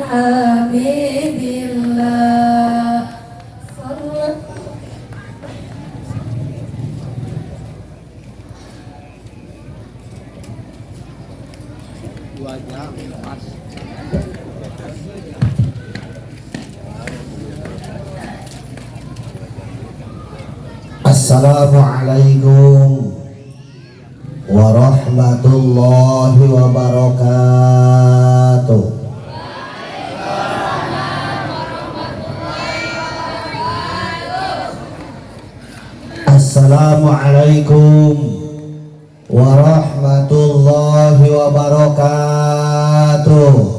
habibillah. Assalamualaikum warahmatullahi wabarakatuh. Assalamualaikum warahmatullahi wabarakatuh.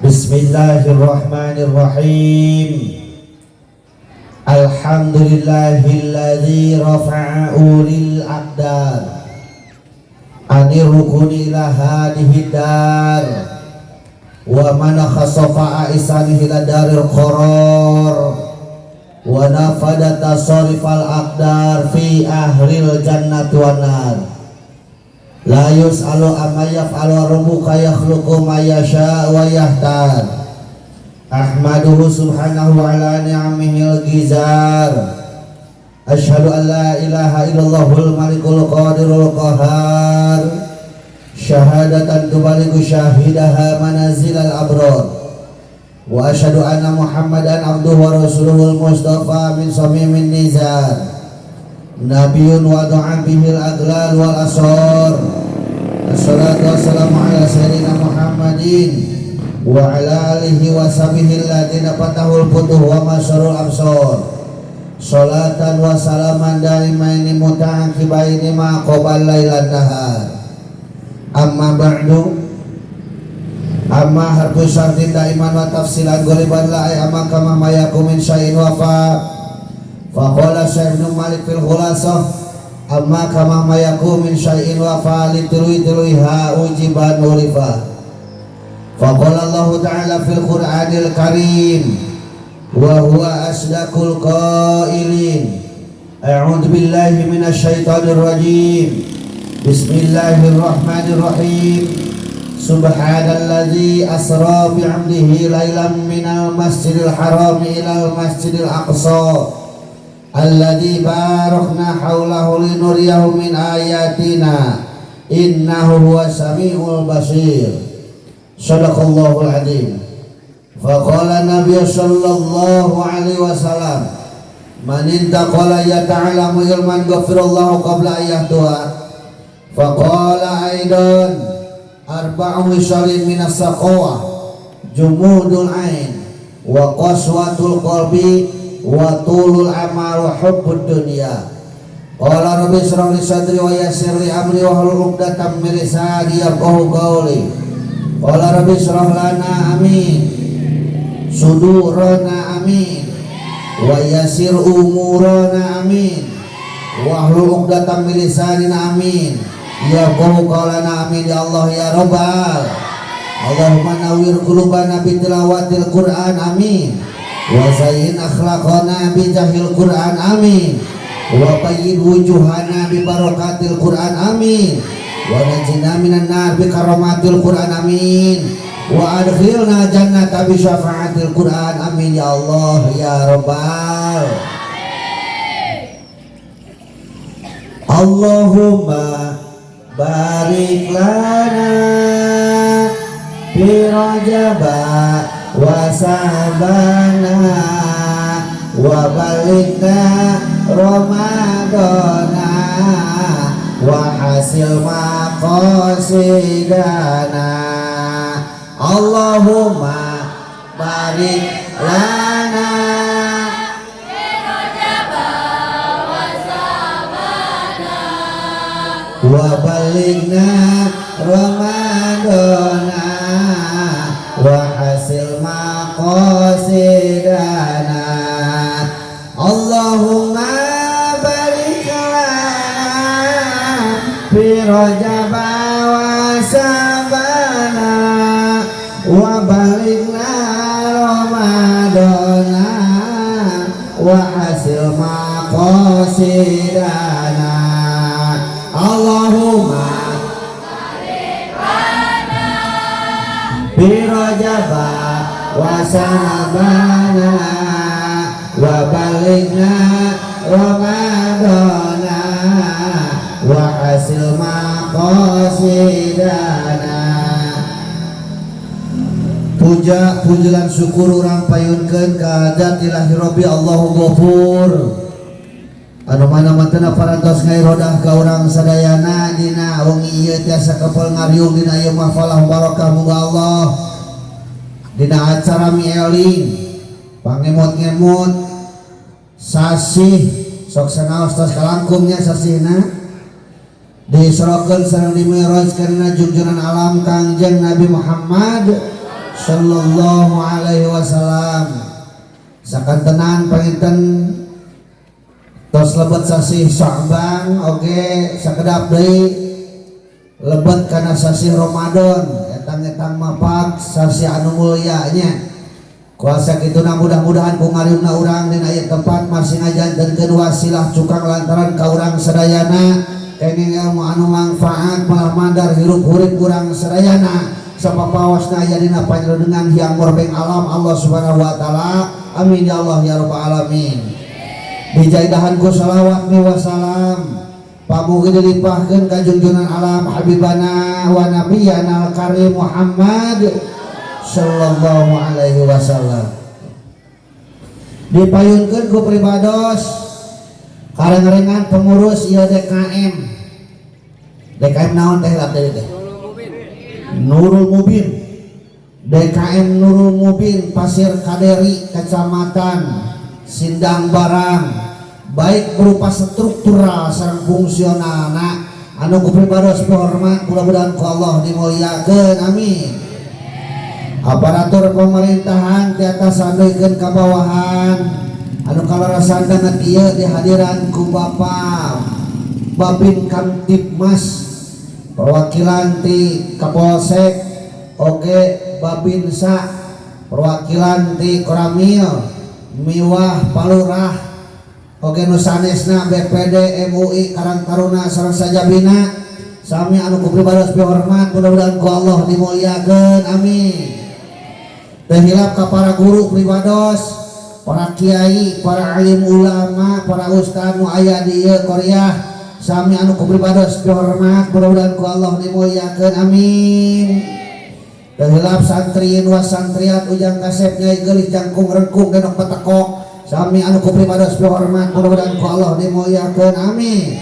Bismillahirrahmanirrahim. Alhamdulillahilladzi rafa'a ulil aqdar anir rukuni ila hadihi dar wa man khasafa aisanihi ila daril qarar wa nafada tasarifal aqdar fi ahlil jannati wan nar. La yus'alu amma yaf'alu rabbuka yakhluqu ma yasha wa yahtar. Ahmaduhu subhanahu ala ni'amihil gizar. Ashhadu an la ilaha illallahul malikul qadirul qahar. Syahadatan tubaligu syahidaha manazilal abrar. Wa ashhadu anna Muhammadan abduhu wa rasuluhul mustafa min samimin nizar. Nabiun wa du'a bihil aglal wal asar. Assalatu wassalamu ala sayyidina Muhammadin wa ala alihi wa sahbihi alladhina fatahul futuh wa masyarul absar. Salatan wa salaman daimaini muta'aqibaini ma qabal lailan nahar. Amma ba'du. Amma harfu syartin daiman wa tafsilan ghaliban la amma kama mayakum min syai'in wa faqala Syekh Ibnu Malik fil khulasah amma kama mayakum min syai'in wa fa'ali tiluha ujiban urifa. Faqala Allah ta'ala fil Qur'anil Karim wa huwa asdaqul qailin. A'udzu billahi minasy syaithanir rajim. Bismillahirrahmanirrahim. Subhanalladzi asra bi 'abdihi lailan minal masjidil haram ilal masjidil aqsa alladzi barakna haulahu linuriyahu min ayatina innahu huwas samiul basir. Shadaqallahul adzim. Faqala Nabi sallallahu alaihi wasallam man intaqala yata'alamu ilman ghafirallahu qabla ayyatuha. Faqala aidan arba'u syarin minas saqawah jumudul ain wa qaswatul qalbi wa tulul amal wa hubbud dunya. Qala rabbi shrah li sadri wa yassir li amri wa hlul 'uqdatam min lisani yafqahu qawli. Qala rabbi shrah lana amin sudurana amin wa yassir umurana amin wa hlul 'uqdatam min lisanina amin yafqahu qawlana amin ya Allah ya rabbal. Allahumma nawwir qulubana bi tilawatil Qur'an amin wa zayyin akhlaqana bi jahil Qur'an amin wa bayyin wujuhana bi barakatil Qur'an amin wa najina minan nar bi karamatil Qur'an amin wa adkhilna jannata bi syafaatil Qur'an amin ya Allah ya rabbal. Allahumma barik lana fi rajaba wa sabana wa balikna ramadana wa hasil maqasidana. Allahumma barik lana fi rajaba wa sabana wa balikna ramadana wa hasil maqasidana. Allahumma barik lana fi rajab wa sabana wa balikna ramadana wa hasil maqasidana. wa sahabana wa baligna Ramadana wa hasil maqasidana. Puja pujilan syukur urang payunkeun ka Zatillahi Rabbi Allahu Ghafur anu mana mantena parantos ngairodah ka urang sadayana dina wengi ieu tiasa kapal ngariung dina ieu mahfalah barokah muga Allah dina acara mieling pangemot-ngemot sasih sok sanaos tos kalangkungnya sasihna disorokeun sareng dimi'rajkeun junjungan alam Kangjeng Nabi Muhammad sallallahu alaihi wasallam. Sakantenan panginten tos lebet sasih Sya'ban oge sakedap deui lebet kana sasih Ramadan etang-etang mapak sasih anu mulya nya. Kuasa kituna mudah-mudahan ku ngariungna urang dina ieu tempat masih ngajantenkeun wasilah cukang lantaran ka urang sadayana kenging ilmu anu manfaat malah mandar hirup urip urang sadayana sapapawasna aya dina panjenengan hyang morbeng alam Allah Subhanahu wa taala. Amin ya Allah ya rabbal alamin. Dijaidahan ku salawat wa salam pamugi dilimpahkeun ka junjungan alam habibana wa nabiyana al-karim Muhammad sallallahu alaihi wasallam. Dipayunkeun ku pribados karengan pengurus ieu DKM. DKM naon teh lah teh? Nurul Mubin. DKM Nurul Mubin Pasir Kaderi Kecamatan Sindang Barang baik berupa struktural sareng fungsionalna anu ku pribados hormat mudah-mudahan ku Allah dimuliakeun amin. Aparatur pemerintahan di atas sanduikeun ka bawahan anu kalarasanna ieu dihadiran ku Bapak Babin Kamtibmas perwakilan ti Kapolsek oge Babinsa perwakilan ti Koramil Miwah Palurah oge nu sanesna BPD MUI Karang Taruna sareng sajabina sami anu ku pribados hormat mudah-mudahan ku Allah dimuliakeun amin. Teu hilap ka para guru pribados para kiai para alim ulama para ustad nu aya di ieu Korea sami anu ku pribados hormat mudah-mudahan ku Allah dimuliakeun amin. Teu hilap santriin wa santriat ujang kasep nyai geulis jangkung rengkung denok patekok sami anu ku pribados hormat mudah-mudahan ku Allah dimuliakeun amin.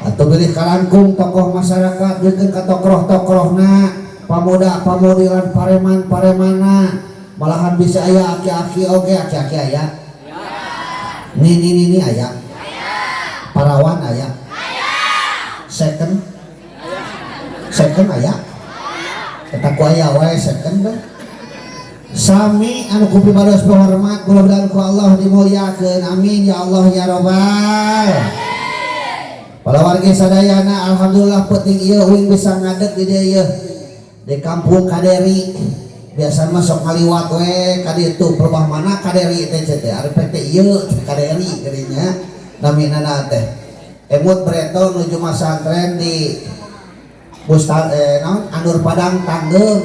Atuh bilih kalangkung tokoh masyarakat jeung ka tokoh-tokohna pamuda-pamudi lan pareman-paremana malahan bisa aya aki-aki oge aki-aki aya ni aya parawan aya second aya eta ku aya wae second we sami anu ku pribados hormat mudah-mudahan ku Allah dimuliakeun amin ya Allah ya rabbal para warga sadayana alhamdulillah penting ieu uing bisa ngadeg di dieu ieu di kampung Kaderi biasa masuk ngaliwat we ka ditu perubahan mana Kaderi teh teh ari PT ieu Kaderi geunya naminana teh emut bereto nuju masantren di Anur Padang Tanggeng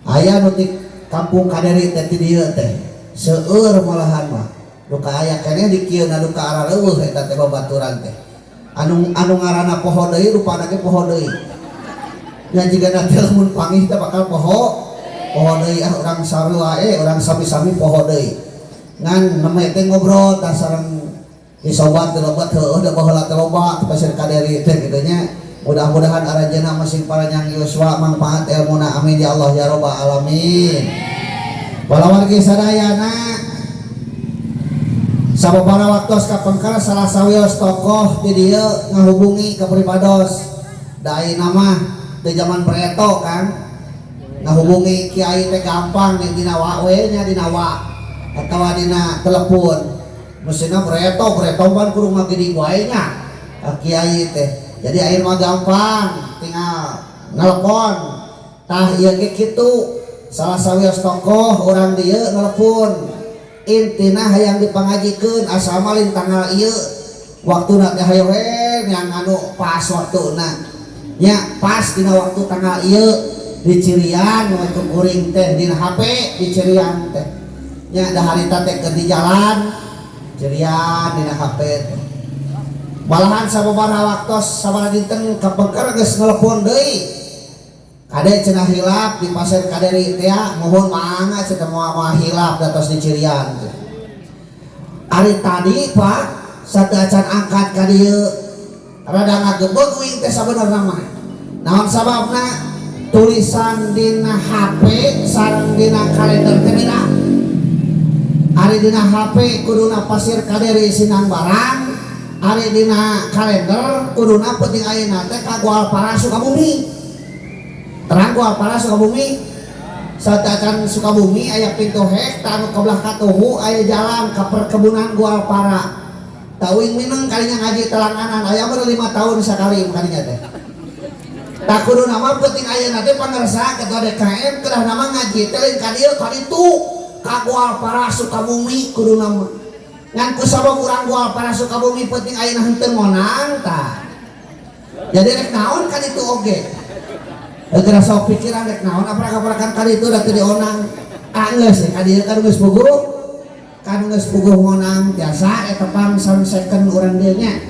aya nu di kampung Kaderi teh di dieu teh seueur malahan mah nu ka aya keneh di kieu na nu ka arah leuweuh eta teh babaturan teh anu ngaranna poho deui rupana ge poho deui nya jika nanti lamun pangih teh bakal poho deui urang sarua wae urang sami-sami poho deui ngan neme teh ngobrol tah sareng isobat teh loba heueuh da baheula teh loba Pasir Kaderi teh kitu nya mudah-mudahan arajana masing para nyang yuswa manfaat ilmuna amin ya Allah ya rabbal alamin. Para wargi sadayana sababaraha waktos kapengker salah sawios tokoh di dieu ngahubungi ka pribados da ayeuna mah di zaman preto kan ngahubungi kiai teh gampang nih dina wae nya dina wa atawa dina telepon meusina preto ban kudu ngagedi wae nya kiai teh jadi ayeuna mah gampang tinggal nelpon tah ieu ge kitu salah sawios tokoh urang dieu nelpon intina hayang dipangajikeun asa malin tanggal ieu waktuna teh hayu we yang anu pas waktuna nya pas dina waktu tanggal ieu dicirian untuk kuring teh dina HP dicirian teh nya da harita teh keur di jalan cirian dina HP teh malahan sababaraha waktos sabaraha dinten kapengker geus nelpon deui kade cenah hilap di pasir kaderi teh mohon mangga cenah moal hilap datos dicirian teh ari tadi Pak satu acan angkat ka dieu rada ngagebeg uing teh sabenerna mah naon sababna tulisan dina HP sareng dina kalender teh beda ari dina HP kuduna pasir kaderi sinang barang ari dina kalender kuduna penting ayeuna teh ka Gualpara Sukabumi terang Gualpara Sukabumi satakan Sukabumi aya pintu hek tanu kebelah katuhu aya jalan ke perkebunan Gualpara tauing mineng kalinya ngaji telanganan aya baru 5 tahun sekali kalinya teh tak kudu nama penting ayeuna teh pangarsa ketua DKM kedah nama ngaji teh lain ka dieu ka ditu ka Gualpara Sukabumi kudu nama ngan ku sabab urang Gualpara Sukabumi penting ayeuna henteu monang tah jadi rek naon ka ditu oge gara sok pikiran rek naon aprak-aprakan ka ditu da teu dionang geus ka dieu kan geus puguh monang biasa eta pang second urang dieu nya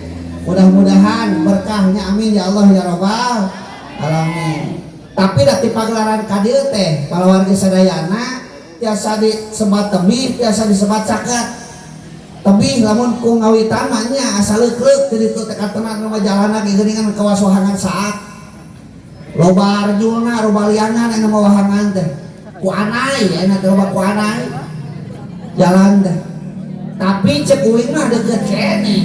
mudah-mudahan berkahnya amin ya Allah ya rabbal alamin tapi da ti pagelaran ka dieu teh palawargi sadayana biasa disebat tebih biasa disebat caket tebih lamun ku ngawitan mah nya asal leukleuk teu ditu teh katenan nama jalana geuningan kawasohangan saat loba arjulna loba liangan anu wahangan teh ku anai aya teh loba ku anai jalan teh tapi cek uing mah deukeut kene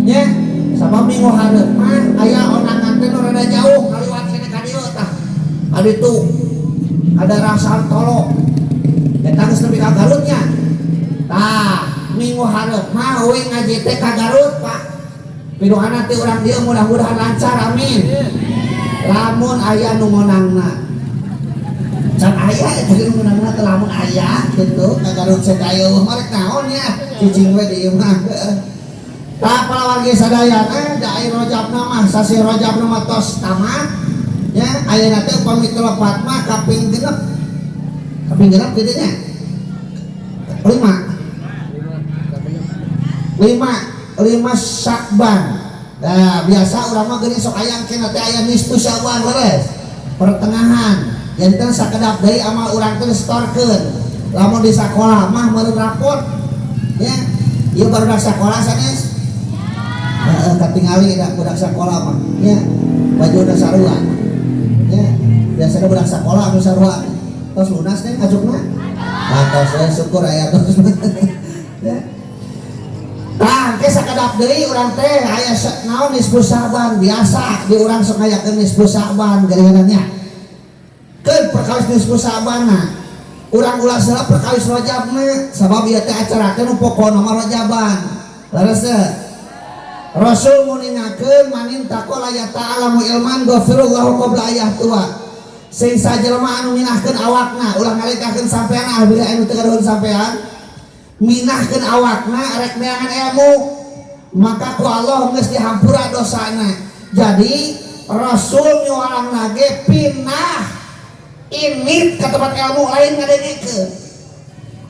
nya sabab minggu hareup mah aya onangan teh nu rada jauh ngaliwat kene ka dieu tah aditu ada rasa tolok eta geus nepi ka Garut nya tah minggu hareup mah uing ngaji teh ka Garut Pak pidohana ti urang dieu mudah-mudahan lancar amin lamun aya nu meunangna can aya eta nu meunangna teh lamun aya kitu ka Garut Sedayeuh mah rek naon nya cicing we di ieu mah tah palawargi sadayana da aya Rajabna mah sasi Rajabna mah tos tamat nya ayeuna teh upami telepat mah kaping genep kitu nya 5 Syakban. Nah, biasa urang mah geuning sok aya kena teh aya nisfu Syawal leres. Pertengahan. Janten sakedap deui amal urang teh storkeun. Lamun di sakola mah meureun rapot. Ya. Ieu barudak sakola sanes. Heeh, katingali da budak sakola mah. Ya. Baju udah sarua. Ya. Biasana budak sakola anu sarua. Tos lunas teh ngajukna. Tos syukur aya tos. Ya. Tah ke sakedap deui urang teh aya naon nisfu Sya'ban biasa di urang sok ngayakeun nisfu Sya'ban geuningannya. Keun perkawis nisfu Sya'banna. Urang ulah salah perkawis Rajabna sabab ieu teh acara teh nu pokona mah Rajaban. Leres teh. Rasul muningakeun manin taqwa la ta'alamu ilman ghafirullahu qabla ayah tua. Sing sajelema anu minahkeun awakna ulah ngalikakeun sampean bila anu teu kaduhun sampean. Minahkeun awakna rek neangan ilmu maka ku Allah geus dihampura dosana. Jadi Rasul nyuarang lagi pinah imit ke tempat ilmu lain ngadengikeun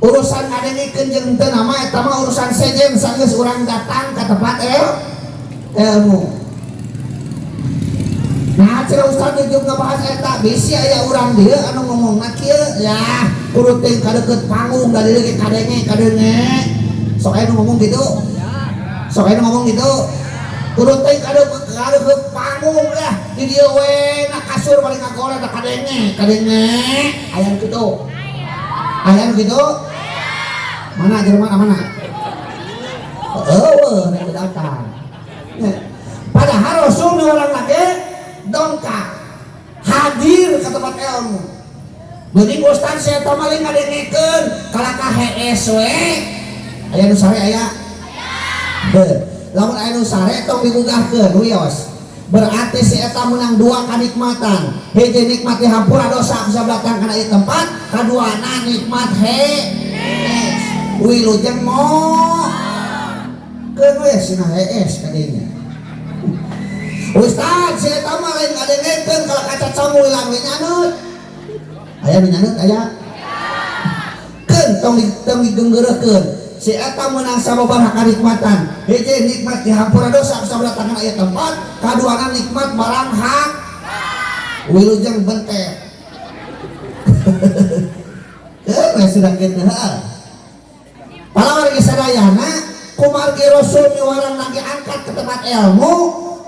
urusan ngadengikeun jeung teu nama eta mah urusan sejen sanggeus urang datang ke tempat ilmu. Nah, cira ustaz jeung ngabahas eta bisi aya urang dieu anu ngomongna kieu ya kudu teh kadeukeut panggung dari leuwih kadenge sok aya nu ngomong gitu sok aya nu ngomong gitu kudu teh kadeukeut panggung lah di dieu we na kasur balik ngagore da kadenge aya nu kitu aya nu kitu mana jelema mana eueuh rek datang padahal Rasul nu urang lagi dongkak hadir ke tempat ilmu. Jadi ustaz saya tamaling ngadengikeun kalaka hees we aya nu sare aya lamun aya nu sare tong digugahkeun wios berarti si eta menang dua kanikmatan hiji nikmat dihampura dosa bisa belakang kana ieu tempat kaduana nikmat hees wilujeng mo keun we cenah hees kadinya. Ustaz, saya tahu mah lain ngadengikeun kalau kaca camu ilang we nyanut. aya nu nyaneut aya keun tong digenggeureukeun si eta meunang sababaraha kanikmatan hiji nikmat dihampura dosa sabaratangan aya tempat kaduana nikmat barang hak wilujeng bentet sudah kitu palawan sadayana kumargi Rasul miwarang lagi angkat ke tempat ilmu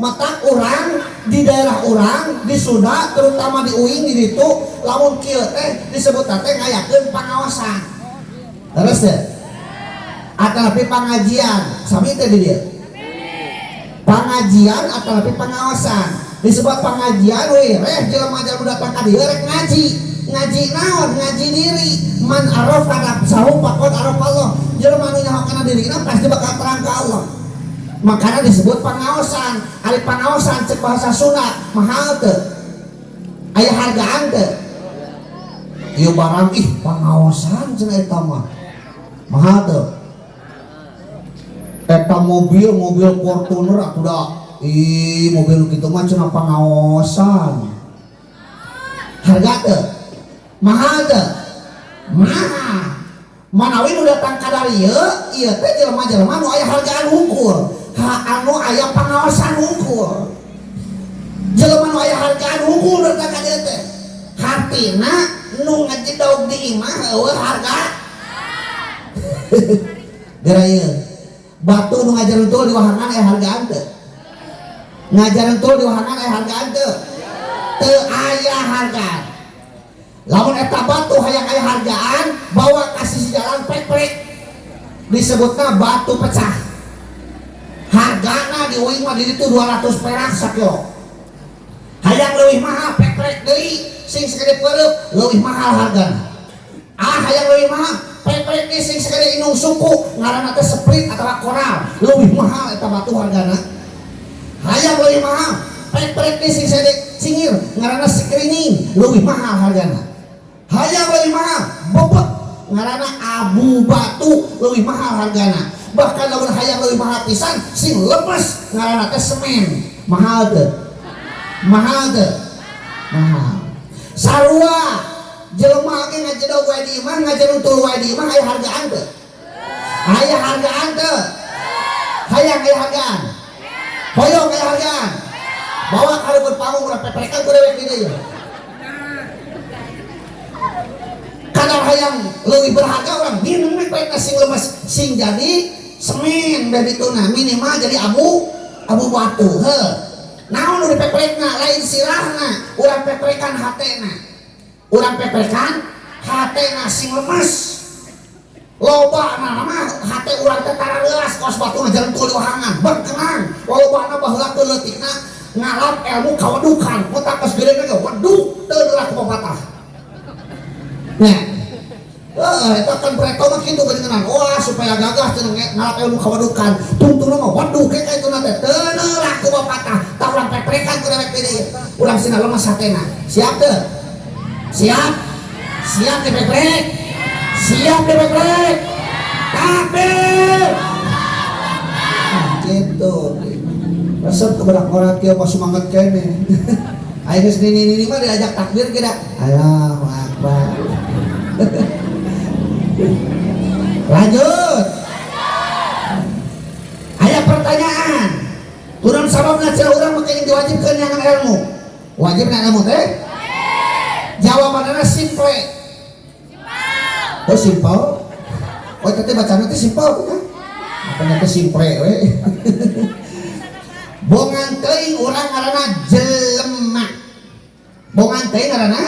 mata orang di daerah orang di Sunda terutama di Uing di ditu lamun kieu teh disebut teh ngayakeun pangawasan terus ya atau pengajian sami teh di dia pengajian atau pengawasan disebut pengajian we reh jelema-jelema datang ka dieu rek ngaji naon ngaji diri man arafa nafsahu faqad arafa Allah jelema nu nyaho kana dirina pasti bakal terang ka Allah makanya disebut pengawasan ari pengawasan cek bahasa Sunda mahal teu aya hargaan teu ieu barang pengawasan cenah eta mah mahal teu eta mobil Fortuner atuh da mobil kitu mah cenah pengawasan harga teu mahal teu mahal manawi nu datang ka dari ieu teh jelema-jelema nu aya hargaan hungkul anu aya pengawasan hungkul jelema nu aya hargaan hungkul datang ka dieu teh hartina nu ngajedaug di imah eueuh harga gara ieu batu nu ngajareun tuluy di wahangan aya hargaan teu ngajareun tuluy di wahangan aya hargaan teu teu aya hargaan lamun eta batu hayang aya hargaan bawa ka sisi jalan pek-pek disebutna batu pecah hargana di uing mah di ditu 200 perak sakilo hayang leuwih mahal pek-pek deui sing sakade peuleup leuwih mahal hargana hayang leuwih mahal pek-pek deui sing sakade inung suku ngaranna teh sprit atawa koral leuwih mahal eta batu hargana hayang leuwih mahal pek-pek deui sing sakade cingir ngaranna screening leuwih mahal hargana hayang leuwih mahal bobot ngaranna abu batu leuwih mahal hargana bahkan lamun hayang leuwih mahal pisan sing lemes ngaranna teh semen mahal teu mahal sarua jelema ge ngajedog wae di imah ngajeun tuluy wae di imah aya hargaan teu aya hargaan teu hayang aya hargaan hoyong aya hargaan bawa ka leuweut panggung urang peprekan ku dewek di dieu kadang hayang leuwih berharga orang minum baik sing lemes sing jadi semen dari tuna minimal jadi abu batu naon nu dipeprekna lain sirahna urang peprekan hatena sing lemes loba mah hate urang teh tareulas kos batu ngajareun tuluy wahangan berkenang lobana baheula teu leutikna ngalap ilmu kawedukan mutak geus gede ge weduk teu neulah kupatah nah itu kan mereka mah gitu kedengeran wah supaya gagah cenah ngalap ilmu kawedukan tungtungna mah waduh kayak itu nate teu neulah ku bapatah tah urang peprekan ku dewek deui urang sina lemes hatena siap teu siap dipeprek takbir gitu resep keberak orang kieu mah semangat kene aya geus nini mah diajak takbir kira Allahu akbar lanjut aya pertanyaan kurang sababna cenah urang mangke diwajibkeun nyangan ilmu wajibna ilmu teh jawabanna simple simple oh teh bacana teh simple kan makanya teh simple we bongan teuing urang ngaranna jelema bongan teuing ngaranna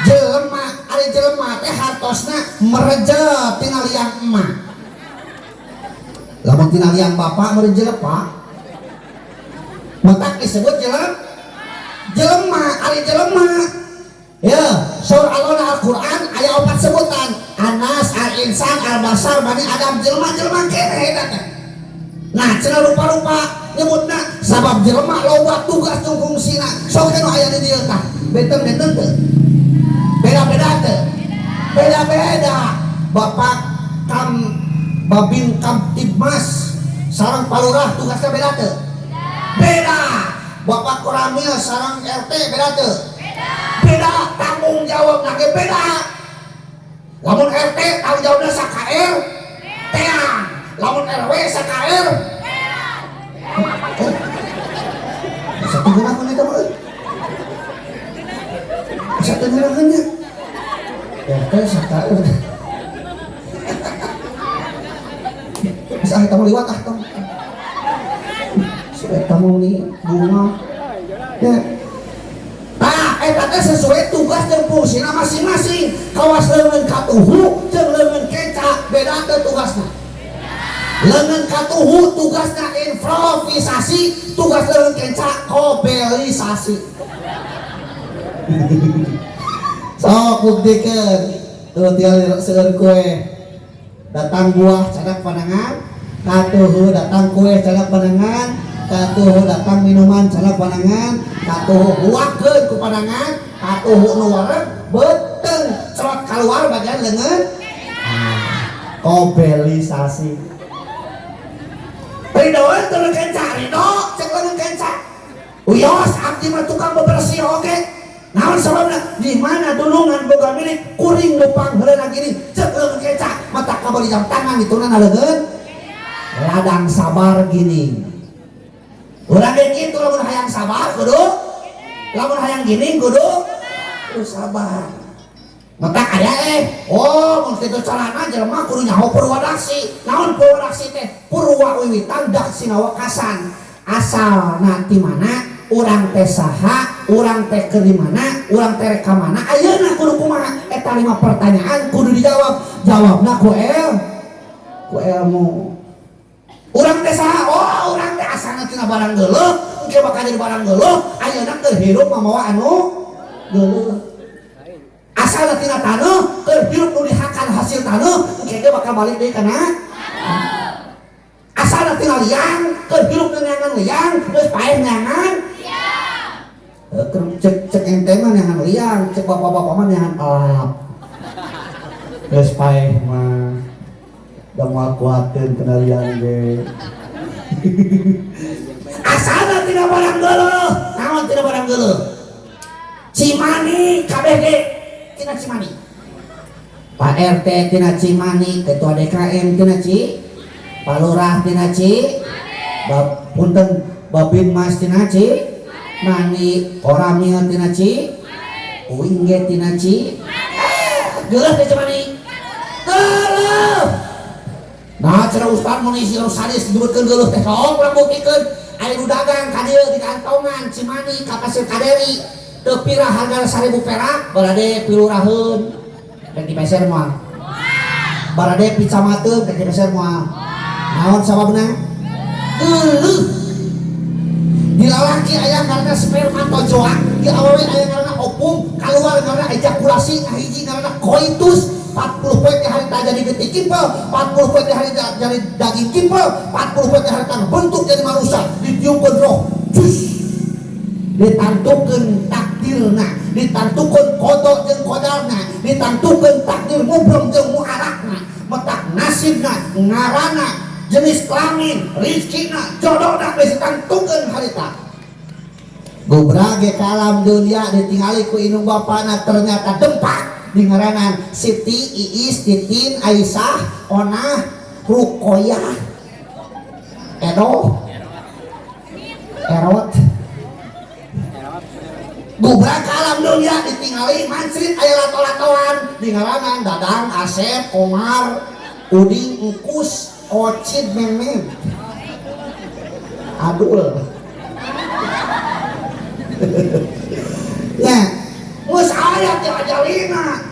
jelema ari jelema teh hartosna merejet tina liang emak lamun tina liang bapak merejet pak matak disebut jelema ari jelema ya surah Al-Quran aya 4 sebutan Anas, Al-Insan, Al-Basar, Bani Adam jelema-jelema kene eta teh nah cenah rupa-rupa nyebutna sabab jelema loba tugas jeung fungsina sok anu aya di dieu tah benten-benten teu beda-beda teu beda-beda bapak babin kamtibmas sareng palurah tugasna beda teu beda bapak koramil sareng RT beda teu beda tamu tanggung jawab nage beda. Lamun RT tanggung jawabnya sa KR teang, lamun RW sa KR satu gerakan itu mah satu gerakannya RT sa KR bisa kita mau liwat tong sudah kamu nih bunga ya. Nah, eta sesuai tugas dan fungsina masing-masing. Kawas leungeun katuhu jeung leungeun kenca beda teh tugasna. Leungeun katuhu tugasna improvisasi, tugas leungeun kenca kobelisasi. Sok buktikeun. Tuh tinggal seueur kue. Datang buah cadak panangan, katuhu datang kue cadak panangan, katuhu datang minuman cadak panangan, katuhu huwakeun ku panangan, katuhu nu wareg beuteng celot kaluar bagian leungeun. Kobelisasi. Ridoan teu kenca, rido cek leungeun kenca. Uyos abdi mah tukang bebersih oge. Naon sababna? Di mana dulungan boga milik kuring lupang heuleuh gini cek leungeun kenca mata kabali jam tangan dituna leungeun ladang sabar gini. Urang ge kitu lamun hayang sabar kudu, lamun hayang gini kudu sabar. Mata aya oh mun kitu carana jelema kudu nyaho purwadaksi. Naon purwadaksi teh? Purwa wiwitan daksina wakasan. Asalna ti mana? Urang teh saha, urang teh keur di mana, urang teh rek ka mana, ayeuna kudu kumaha? Eta 5 pertanyaan kudu dijawab. Jawabna ku ilmu. Urang teh saha? Oh, urang teh asalna tina barang geuleuh, engke bakal jadi barang geuleuh, ayeuna keur hirup mamawa anu geuleuh. Asalna tina taneuh, keur hirup nu dihakan hasil taneuh, engke ge bakal balik deui kana asalna tina liang, keur hirup dengan liang, geus paeh nyangan cek ente mah neangan liang, cek bapak-bapak mah neangan alap. Geus paeh mah da moal kuateun kana liang ge. Asalna tina barang geuleuh, naon tina barang geuleuh? Cimani kabeh ge tina Cimani. Pak RT tina Cimani, ketua DKM tina Pak Lurah tina punten Babin Mas tina Mani Orangnya tina Uing ge tina geuleuh teh Cimani. Geuleuh. Nah, cenah ustad mun isi sadis disebutkeun geuleuh teh sok urang buktikeun. Aya nu dagang ka dieu di kantongan Cimani ka Pasir Kaderi. Teu pirah hargana 1000 perak, balade piluraheun. Rek dipeser moal. Balade picamateun rek dipeser moal. Naon sababna? Geuleuh. Di lalaki aya ngaranna spermatozoa, di awewe aya ngaranna ovum, kaluar ngaranna ejakulasi, ngahiji ngaranna coitus. 40 poe teh harita jadi getih kimpel, 40 poe teh harita jadi daging kimpel, 40 poe teh harita bentuk jadi manusia, ditiupkeun roh. Cus. Ditantukeun takdirna, ditantukeun kodok jeung kodarna, ditantukeun takdir mubrem jeung muarakna, metak nasibna, ngaranna, jenis kelamin, rizkina, jodohna geus ditantukeun harita. Gubra ge ka alam dunya ditingali ku indung bapana ternyata dempak. Di ngaranan Siti, Iis, Titin, Aisyah, Onah, Rukoyah, Erot. Gubra ka alam dunya ditingali mancrit aya lato-latoan di ngaranan Dadang, Asep, Omar, Uding, Ukus, Ocit, Memet, Adul. Ya, mus aya teh ajalina.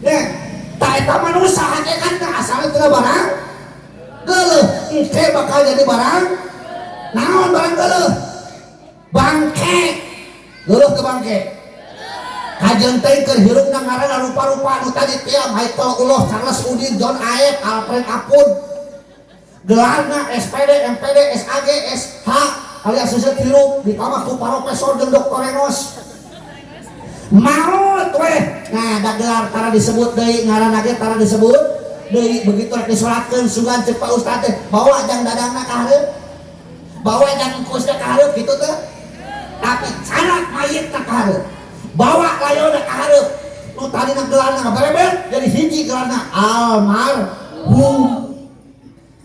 Ya, ta eta manusia hakikatna asalna teu barang geuleuh, engke bakal jadi barang. Naon barang geuleuh? Bangke. Geuleuh ke bangke. Kajeun teh keur hirupna ngaranna rupa-rupa anu tadi tiam Haikal Uloh, Charles Udin, John Aep, Alfred Apun. Gelarna SPD, MPD, SAG, SH alias seset hirup ditambah ku profesor jeung doktor Enos. Maut weh. Nah, da gelar tara disebut deui ngaranna ge tara disebut deui begitu rek disolatkeun sugan cek Pak Ustad teh bawa jang dadangna ka hareup. Bawa jang kusna ka hareup kitu teh. Tapi canak mayitna ka hareup. bawa layona ka hareup nu tadina gelarna ngaberebet jadi hiji gelarna almarhum.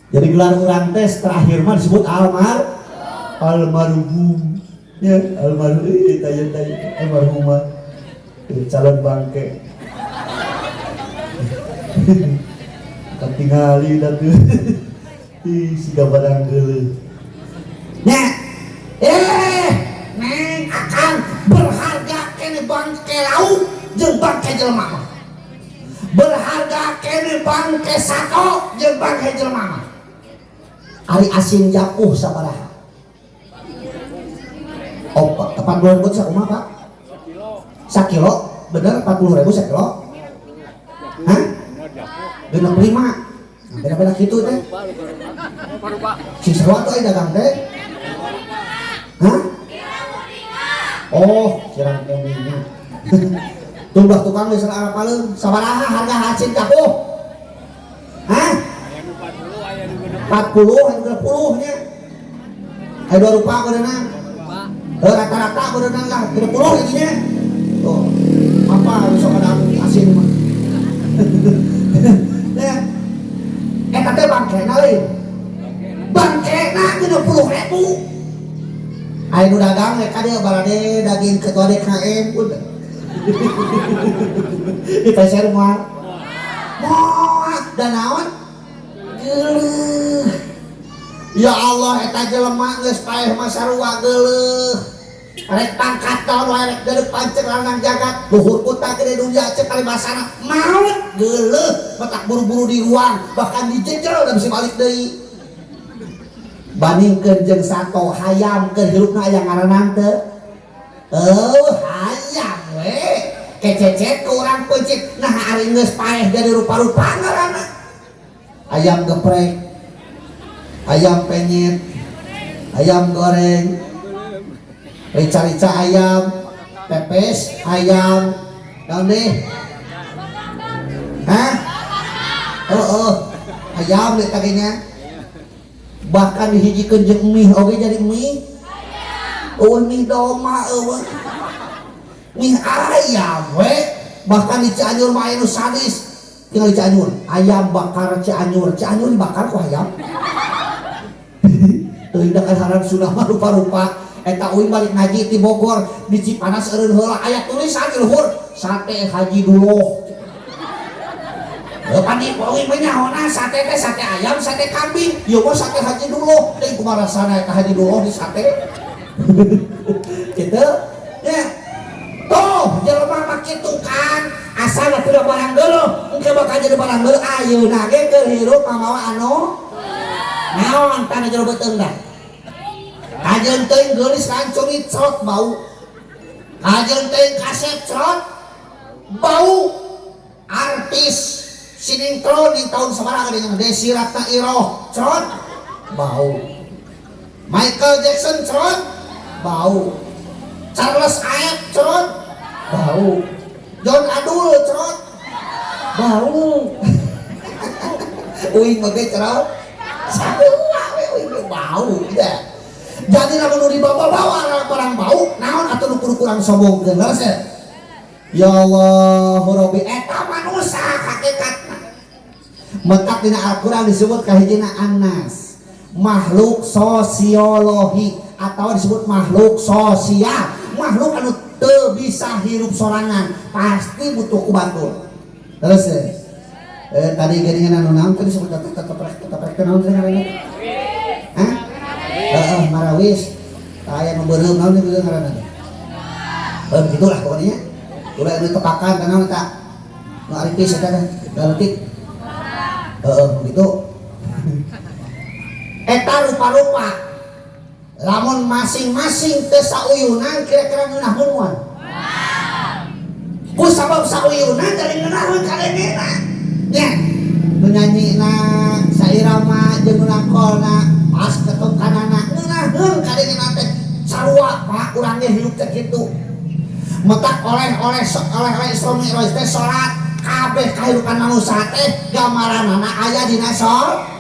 Jadi gelar urang teh terakhir mah disebut almarhum ya, almarhum tanya almarhumah calon bangke ketingali dan tuh si barang geuleuh nya neng akan berharga kene bangke lauk jeung bangke jelema mah, berharga kene bangke sato jeung bangke jelema mah. Ari asin japuh sabaraha? Oh, 40.000 sakumaha Pak? Sakilo? Bener 40.000 sakilo? Hah? Genep 5. Beda-beda kitu teh. Si sarua tuh dagang teh. Hah? Oh, cirang kuningan. Tumbah tukang geus arapaleun sabaraha harga asin japuh? Hah? 40 anu 20 nya. Aya dua rupa beunang. Rata-rata beunang lah 30 nya. Tuh. Apa bisa ada asin mah. Ya. Eta teh bangkena lain. Bangkena 60.000. Aya nu dagang rek ka dieu balade daging ketua DKM pun. Di pasar mah. Moal dan naon? Geuleuh. Ya Allah eta jelema geus paeh mah sarua geuleuh. Rek pangkat taon wae rek deuk pancek lanang jagat luhur kota gede dunia cek kali basana maut geuleuh petak buru-buru di ruang bahkan dijejel da bisa balik deui. Bandingkeun jeung sato hayam keur hirupna aya ngaranna teu. Hayam we kececet ke urang peucik nah ari geus paeh jadi rupa-rupa ngaranna. Ayam geprek, ayam penyet, ayam goreng, rica-rica ayam, pepes ayam, naon deh? Hah? Ayam lihat kakinya. Bahkan dihijikeun jeung mie oge jadi mie. Mie doma mie ayam we. Bahkan di Cianjur mah aya nu sadis. Tinggal di Cianjur, ayam bakar Cianjur dibakar ku ayam. Tuh indah kan haran sudah mah rupa-rupa. Eta uing balik ngaji di Bogor di Cipanas eureun heula aya tulisan di luhur sate Haji Duloh. Pandi uing mah nyaona sate teh sate ayam, sate kambing. Ieu mah sate Haji Duloh. Teuing kumaha rasana eta Haji Duloh di sate. Kitu ya. Tuh jelema mah kitu kan. Asal tidak barang geuleuh, engke bakal jadi barang geuleuh ayeuna ge keur hirup pamawa anu naon tana jero beuteung dah. Kajeun teuing geulis kancungit crot bau. Kajeun teuing kaset crot bau. Artis sinetron di tahun sabaraha dengan Desi Ratna Iroh crot bau. Michael Jackson crot bau. Charles Ayat crot bau. John Adul cerot bau. Uing mage cerot sarua we uing bau ya. Jadi lamun dibawa-bawa barang bau naon atuh nu kurang sombongkeun leres ya Allah Rabbi eta manusia hakikatna. Mentak dina Al-Qur'an disebut kahijina Anas makhluk sosiologi atau disebut makhluk sosial, makhluk anu teu bisa hirup sorangan pasti butuh kubatur. Terus tadi geuningan anu naon tadi disebut tetep naon teh ngaranna? Hah? Marawis. Aya nu beureum naon teh ngaranna? Begitulah pokoknya. Ulah anu tepakan kana naon eta? Nu aripis eta teh, leutik. Begitu. Eta rupa-rupa lamun masing-masing teu sauyunan kira-kira ngeunahkeun moal. Ku sabab sauyunan dari ngeunahkeun kalenena. Nya, nu nyanyina sairama jeung nu nakolna pas ketukanana ngeunahkeun kalenena teh sarua Pak urang ge hirup teh kitu. Metak oleh Isra Mi'raj teh salat kabeh kahirupan manusia teh gambaranana aya dina salat.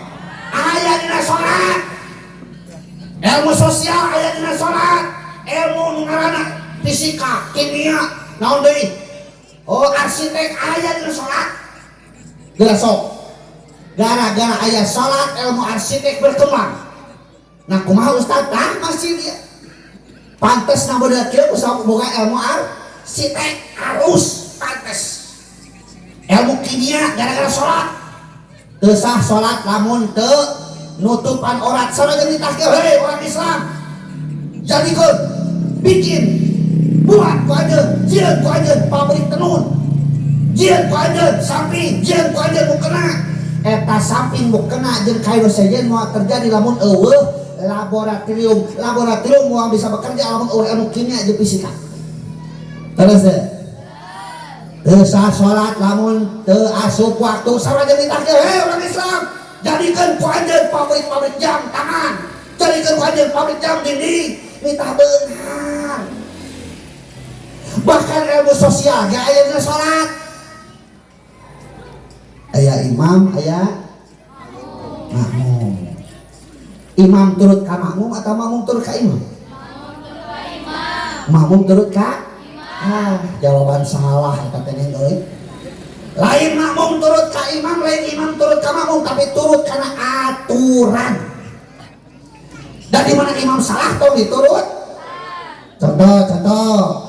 Ilmu sosial aya dina salat, ilmu ngaranna fisika, kimia, naon deui? Oh arsitek aya dina salat. Geus sok. Gara-gara aya salat ilmu arsitek berkembang. Nah kumaha Ustaz? Tah masih dia. Pantes na bener kieu usaha boga ilmu arsitek harus pantes. Ilmu kimia gara-gara salat. Teu sah salat lamun teu nutupan aurat. Sanajan ditahkeun hei orang Islam. Jadikeun bikin buat ku ajeun, jieun ku ajeun pabrik tenun. Jieun ku ajeun samping, jieun ku ajeun mukena. Eta samping mukena jeung kayu sejen moal terjadi lamun eueuh laboratorium moal bisa bekerja lamun eueuh ilmu kimia jeung fisika. Terus teu sah salat lamun teu asup waktu. Sanajan ditahkeun hei orang Islam, jadikeun ku ajeun pabrik jam tangan, jadikeun ku ajeun pabrik jam dinding. Mitah benar. Bahkan ilmu sosial ge aya dina salat. Aya imam, aya makmum. Imam turut ka makmum atau makmum turut ka imam? Makmum turut ka imam. Jawaban salah eta teh euy. Lain makmum turut ka imam, lain imam turut ka makmum, tapi turut karena aturan. Dan di mana imam salah tong diturut. Contoh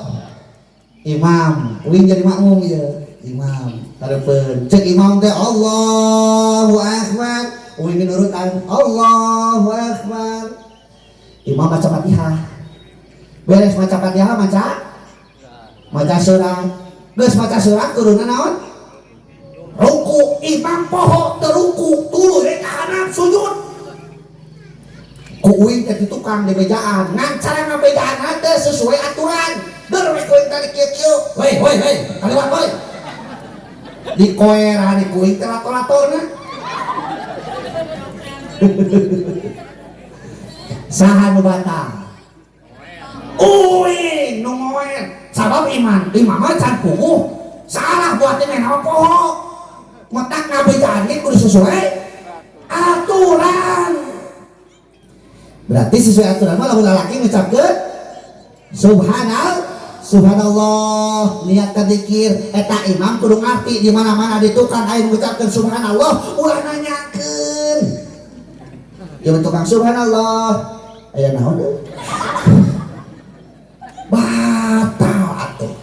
imam uing jadi makmum ya. Imam hareupeun cek imam teh Allahu akbar, uing nurutan Allahu akbar. Imam baca Fatihah. Beres maca Fatihah maca surat. Geus maca surat kuruna naon? Ruku. Imam poho teu ruku, tuluy ka kanan sujud. Ku uing teh tukang di bejaan, ngan cara ngabejaan teh sesuai aturan. Dur we kuing tadi kieu-kieu. Woi, kaliwat woi. Di koera di kuing teh lato-latona. Saha nu batal? Uing nu ngoel. Sabab imam mah can puguh. Salah buat teh mah poho. Metak ngabejaan ge kudu sesuai aturan. Berarti sesuai aturan mah lamun lalaki ngucapkeun subhanallah niat ka zikir. Eta imam kudu ngarti di mana-mana di tukang aya ngucapkeun subhanallah ulah nanyakeun. Jeung tukang subhanallah aya naon deui? Batal atuh.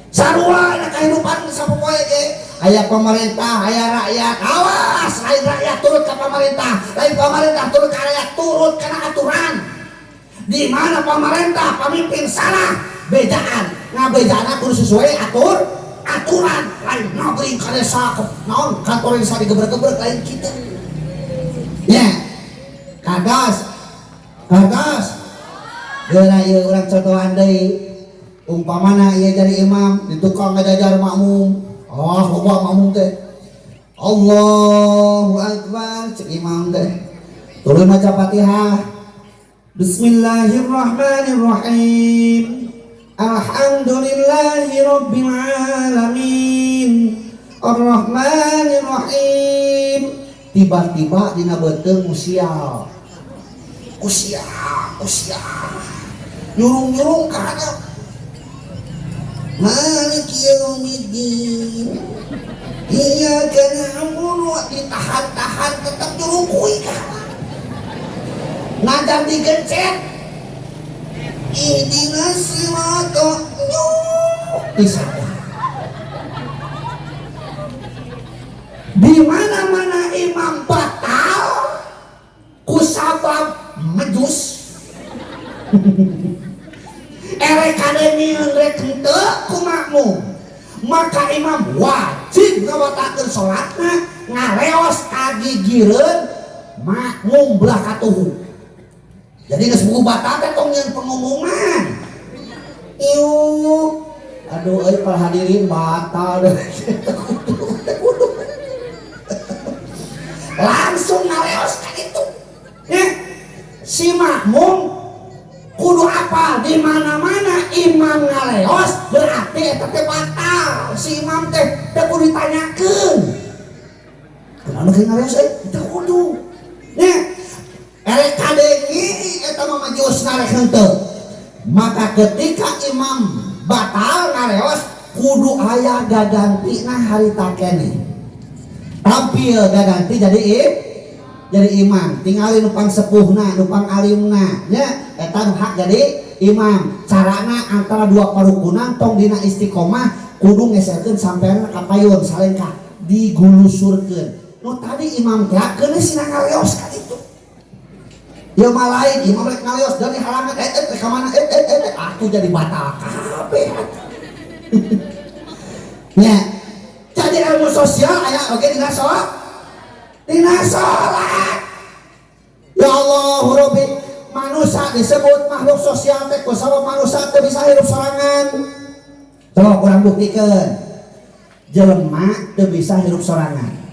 Sarua na kahidupan sapopoe ge. Aya pemerintah, aya rakyat. Awas, lain rakyat turut ke pemerintah, lain pemerintah turut ke rakyat, turut karena aturan. Di mana pemerintah pemimpin salah, bejaan. Ngabejaan kudu sesuai aturan. Lain nagring ka desa, naon kantor desa digebrek-gebrek lain kitu. Ya. Kados. Geura ieu urang contohan deui. Umpamana ieu jadi imam, di tukang ngajajar makmum. Loba makmum teh Allahu akbar cek imam teh tuluy maca Fatihah. Bismillahirrahmanirrahim. Alhamdulillahi rabbil alamin. Arrahmanirrahim. Tiba-tiba dina beuteung usia. Nyurung-nyurung ka hadap. Malik yaumiddin. Iyyaka na'budu wa ditahan-tahan tetep nyurungkuy ka. Nadar digencet. Ihdinas siratal mustaqim. Di mana-mana imam batal kusabab majus. Erek kadengieun rek henteu ku makmum, maka imam wajib ngabatakeun salatna ngareos kagigireun makmum belah katuhu. Jadi geus buku batal teh tong nyeun pengumuman. Aduh euy para hadirin batal deh. Langsung ngareos ka kitu. Si makmum kudu apa di mana-mana imam ngaleos berarti eta teh batal. Si imam teh kudu ditanyakeun. Kunaon ge ngaleos teh kudu. Erek kadengi eta mah majusna rek henteu. Maka ketika imam batal ngareos kudu aya gaganti nah harita keneh tampil gaganti jadi imam tinggalin nupang sepuhna nupang alimna nya eta nu hak jadi imam carana antara dua parukunan tong dina istiqomah kudu ngeserkeun sampean ka payun salengkah digulusurkeun nu tadi imam teh keuneu sina ngareos ka ditu ya malaik imam rek ngaleos dari halangan ka mana atuh jadi batal kabeh nya jadi ilmu sosial aya oge dina salat ya Allah Rabbi manusia disebut makhluk sosial teh kusabab manusia teu bisa hirup sorangan coba kurang buktikan jelema teu bisa hirup sorangan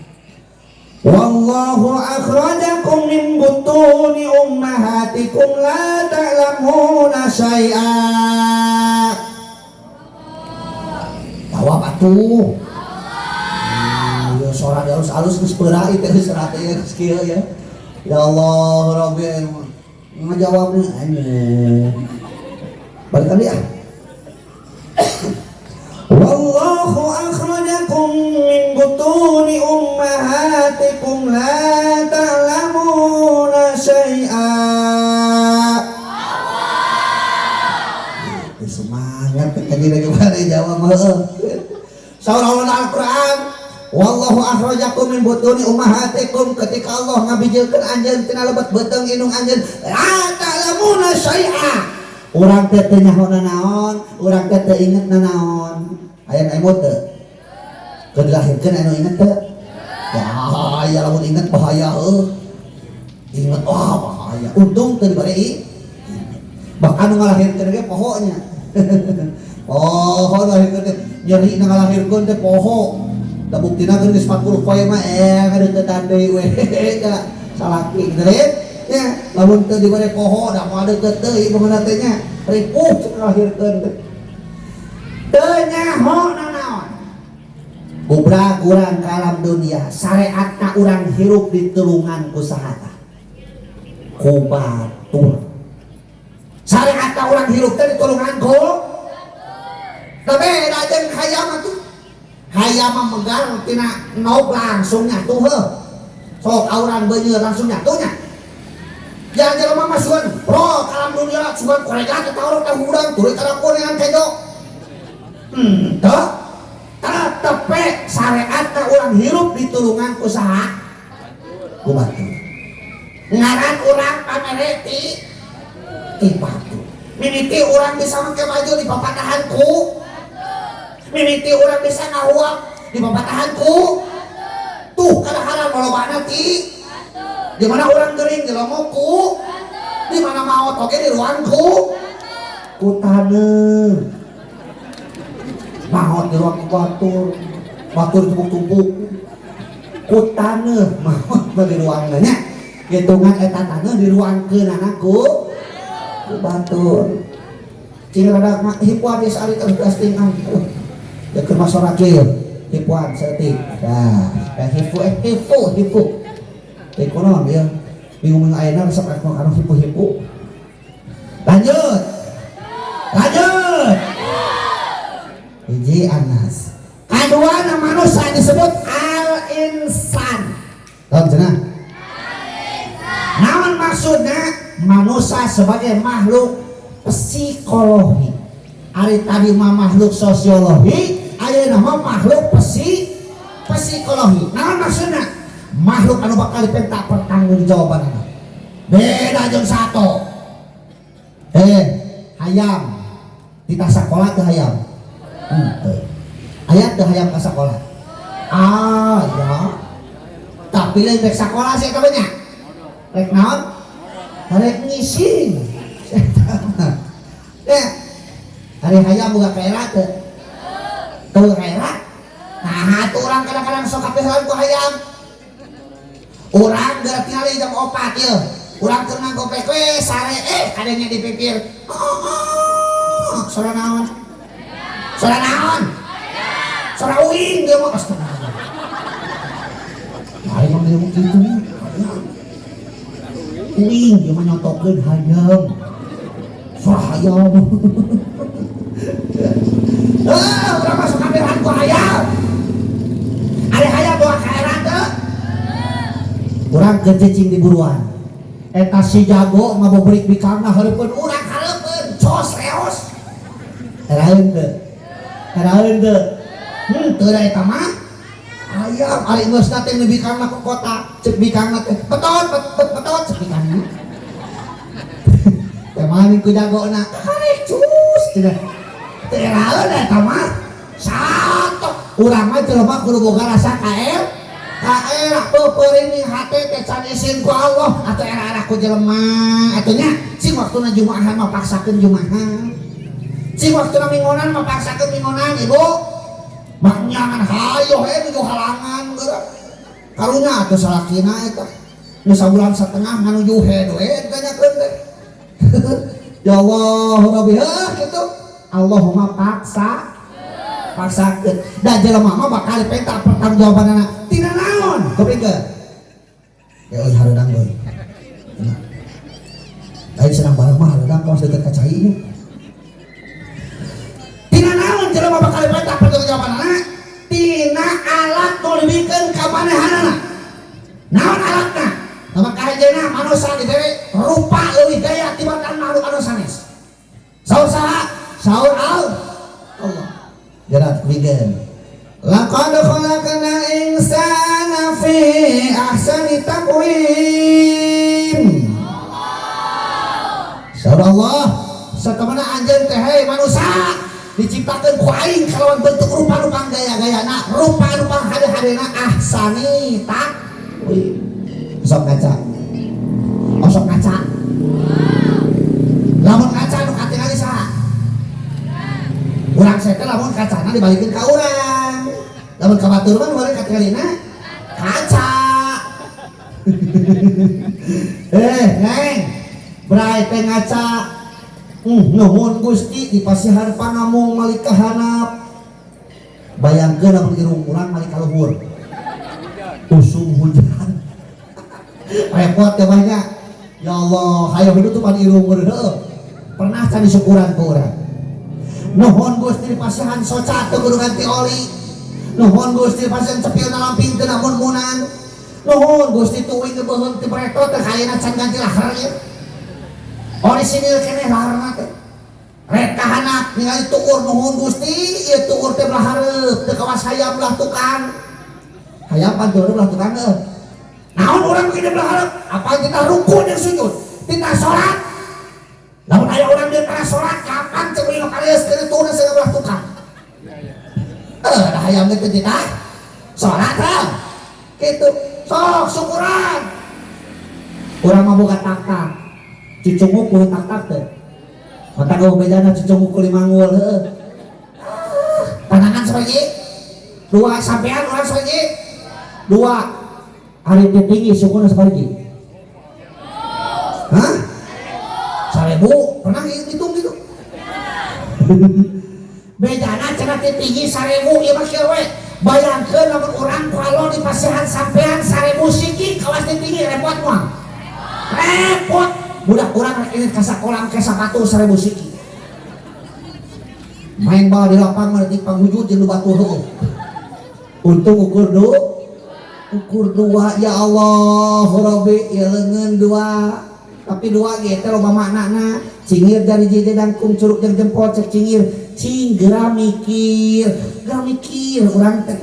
wallahu akhrajakum min butuni ummahatikum la ta'lamuna syai'a jawab atuh ya suara halus geus peura ieu teh serat ieu geus kieu ya ya Allah Rabbi ngajawabna aneh balik kali ya wallahu akhrajakum min butuni ummahatikum la ta'lamuna syai'a itu semangat tadi lagi pada jawab saurah Al-Quran wallahu akhrajakum min butuni ummahatikum ketika Allah ngabijilkeun anjeun tina lebat beuteung indung anjeun la ta'lamuna syai'a urang teh teu nyaho naon urang teh teu inget naon aya emot teu keur dilahirkeun anu inget teu ya lamun inget bahaya inget bahaya untung teu dibari bahkan ngalahirkeun ge pohonya poho lahirkeun nyeri ngalahirkeun teh poho da buktina geus 40 poe mah ngadeuketan deui we da salaki geureun ya lamun teu dibere poho da moal deukeut teuing beungeuna teh nya ripuh ngalahirkeun teu nyaho nanaon bubrag urang ka alam dunia syariatna urang hirup di tulungan ku saha ku batur syariatna urang hirup teh di tulungan ku tapi beda jeung hayam atuh hayam mah megar tina nob langsung nyatu heuh sok auran beunyeur langsung nyatunya jangan jelema mah sugan pro ka alam dunia sugan korega teh taruh teh hudang tuluy karapun yang kejo teu tepe syariatna urang hirup di tulungan ku saha ku batur ngaran urang pamere ti batur mimiti urang bisa make baju di papatahan ku mimiti urang bisa ngahuap di papatahan ku tuh kadang-kadang malobana ti di mana urang gering di lomoku di mana maot oge di ruangku ku taneuh maot di ruang batur tumpuk-tumpuk ku taneuh maot di ruangna nya hitungan eta taneuh di ruangkeun anakku ku batur cing rada hipuan geus ari testingan ya keur masora kieu hipuan setik dah hipu ekonom ya bingung ayeuna resep anu hipu lanjut hiji anas kadua na manusia disebut al-insan tahu cenah naon maksudna manusia sebagai makhluk psikologi ari tadi mah makhluk sosiologi ayeuna mah makhluk psikologi naon maksudna makhluk anu bakal diperintah pertanggungjawaban beda jeung sato hayam kita sakola teh hayam aya teh hayam ka sakola ya tapi lain rek sakola sih kabanya rek naon rek ngising hari hayam boga kaera teu kaera nah atuh urang kadang-kadang sok kapehelan ku hayam urang geura tingali jam 4 ieu urang keur ngagopek we sare kadenya dipipir sora naon sora uing dia mah astaga ari mah dia kitu uing dia mah nyontokeun hayam hayam. Urang masuk kamerahan ku hayam. Ari hayam bawa kaeran teh. Urang keur cicing di buruan. Eta si jago ngabobrik bikangna hareupeun urang hareupeun cos reos. Heraeun teu. Teu da eta mah. Hayam ari geus teh nebi bikangna ku kota. Cek bikangna teh petot cek bikangna. Temanin ku jagona. Karek cus cenah. Teu heraeun eta mah. Satok urang mah jelema kudu boga rasa kael. Peuring hate teh can isin ku Allah atuh era-era ku jelema atuh nya cing waktuna Jumaahan mah paksakeun Jumaahan. Cing waktuna mingonan mah paksakeun mingonan ibu. Maknyangan hayo nuju halangan geura. Karunya atuh salakina eta. Nu sabulan satengah nganuju we ditanyakeun teh. Ya Allah Rabbi kitu. Allahumma paksakeun. Da jelema mah bakal penta pertanggungjawabanna tina naon? Keprikeun. Ya euy hareudang euy. Aing senang bareng mah hareudang kaos deukeut ka cai nya. Tina naon jelema bakal penta pertanggungjawabanna? Tina alat nu dibikeun ka manehanana. Naon alatna? Nama kahajena manusia di dewe rupa leuwih gaya tibatan makhluk anu sanes. Saur saha? Saur Allah. Gerak bigen. Laqad khalaqnal insana fi ahsani taqwim. Saur Allah, satamana anjeun teh he manusia diciptakeun ku aing kalawan bentuk rupa nu panggaya-gayana, rupa nu panghade-hadena ahsani taqwim. Sok kaca. Sok kaca. Lamun kaca nu katingali saha? Urang saya teh lamun kacana dibalikeun ka urang. Lamun ka batur mah urang katingalina kaca. Neng. Brai teh ngaca. Nuhun Gusti dipasihan panamung malik kahanap. Bayangkeun lamun irung urang malik ka luhur. Usum hujan. Repot ya banyak. Ya Allah, hayo hidup tuh pan irung heueuh. Pernah can syukuran ku urang. Nuhun Gusti dipasihan soca teu kudu ganti oli. Nuhun Gusti dipasihan cepil lamping teu namun munan. Nuhun Gusti tuwing gebeuheung teu bretot teh hayana can ganti lahar ieu. Orisinil keneh laharna teh. Rek kahanap ningali tuur nuhun Gusti, ieu tuur teh belah hareup teu kawas hayam belah tukang. Hayam pantur belah tukang eueuh. Naon urang begini belah hareup? Apa kita ruku jeung sujud? Kita salat. Lamun aya urang dia kana salat kapan cek uing kalias keur turun saya belah tukang. Da hayam teh kita salat lah. Kitu. Sok syukuran. Urang mah boga tak-tak. Cicunguk kudu tak-tak teh. Mata geuh bedana cicunguk kudu mangul heueuh. Panangan sabaji. 2 sampean urang sabaji. 2 hari tinggi syukurna sabaraha? Hah? 1000. Pernah hitung gitu? Bedana cenah tinggi 1000 ieu mah kieu we. Bayangkeun lamun urang kalau dipasihan sampean 1000 siki kawas tinggi repot moal. Repot. Budak urang rek ini ka sakolam ke sapatu 1000 siki. Main bal di lapang mah di panghujud jeung batu heueuh. Untung ukur 2 ya Allah Rabbi ya leungeun 2 tapi 2 ge teh loba maknana cingir dari jede dangkung curug jeung jempol cek cingir cing geura mikir urang teh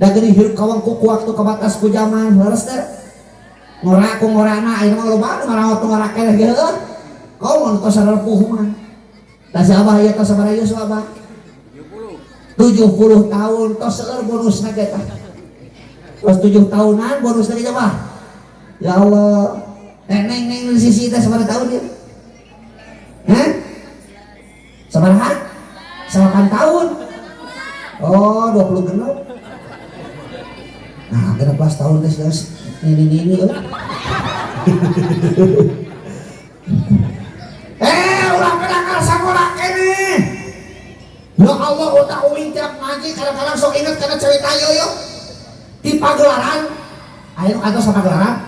da geuning hirup kawang ku waktu kabatas ku zaman leres teh ngora ku ngorana ayeuna mah loba nu ngarawat ngora keneh ge heueuh kau mun tos sareupuh mah da si abah ieu tos sabaraha ieu abah 70 tahun tos seueur bonusna ge tah. Pas 7 tahunan bonus lagi coba. Ya Allah. Neng di sisi teh sabaraha tahun dia? Hah? Sabaraha? 8 tahun. Oh, 20 genep. Nah, 16 tahun teh geus ini. Ulah pedangkal sakola keneh. Ya Allah, utak uing tiap ngaji kadang-kadang sok inget kana cerita yo. Di pagelaran ayo atau sama pagelaran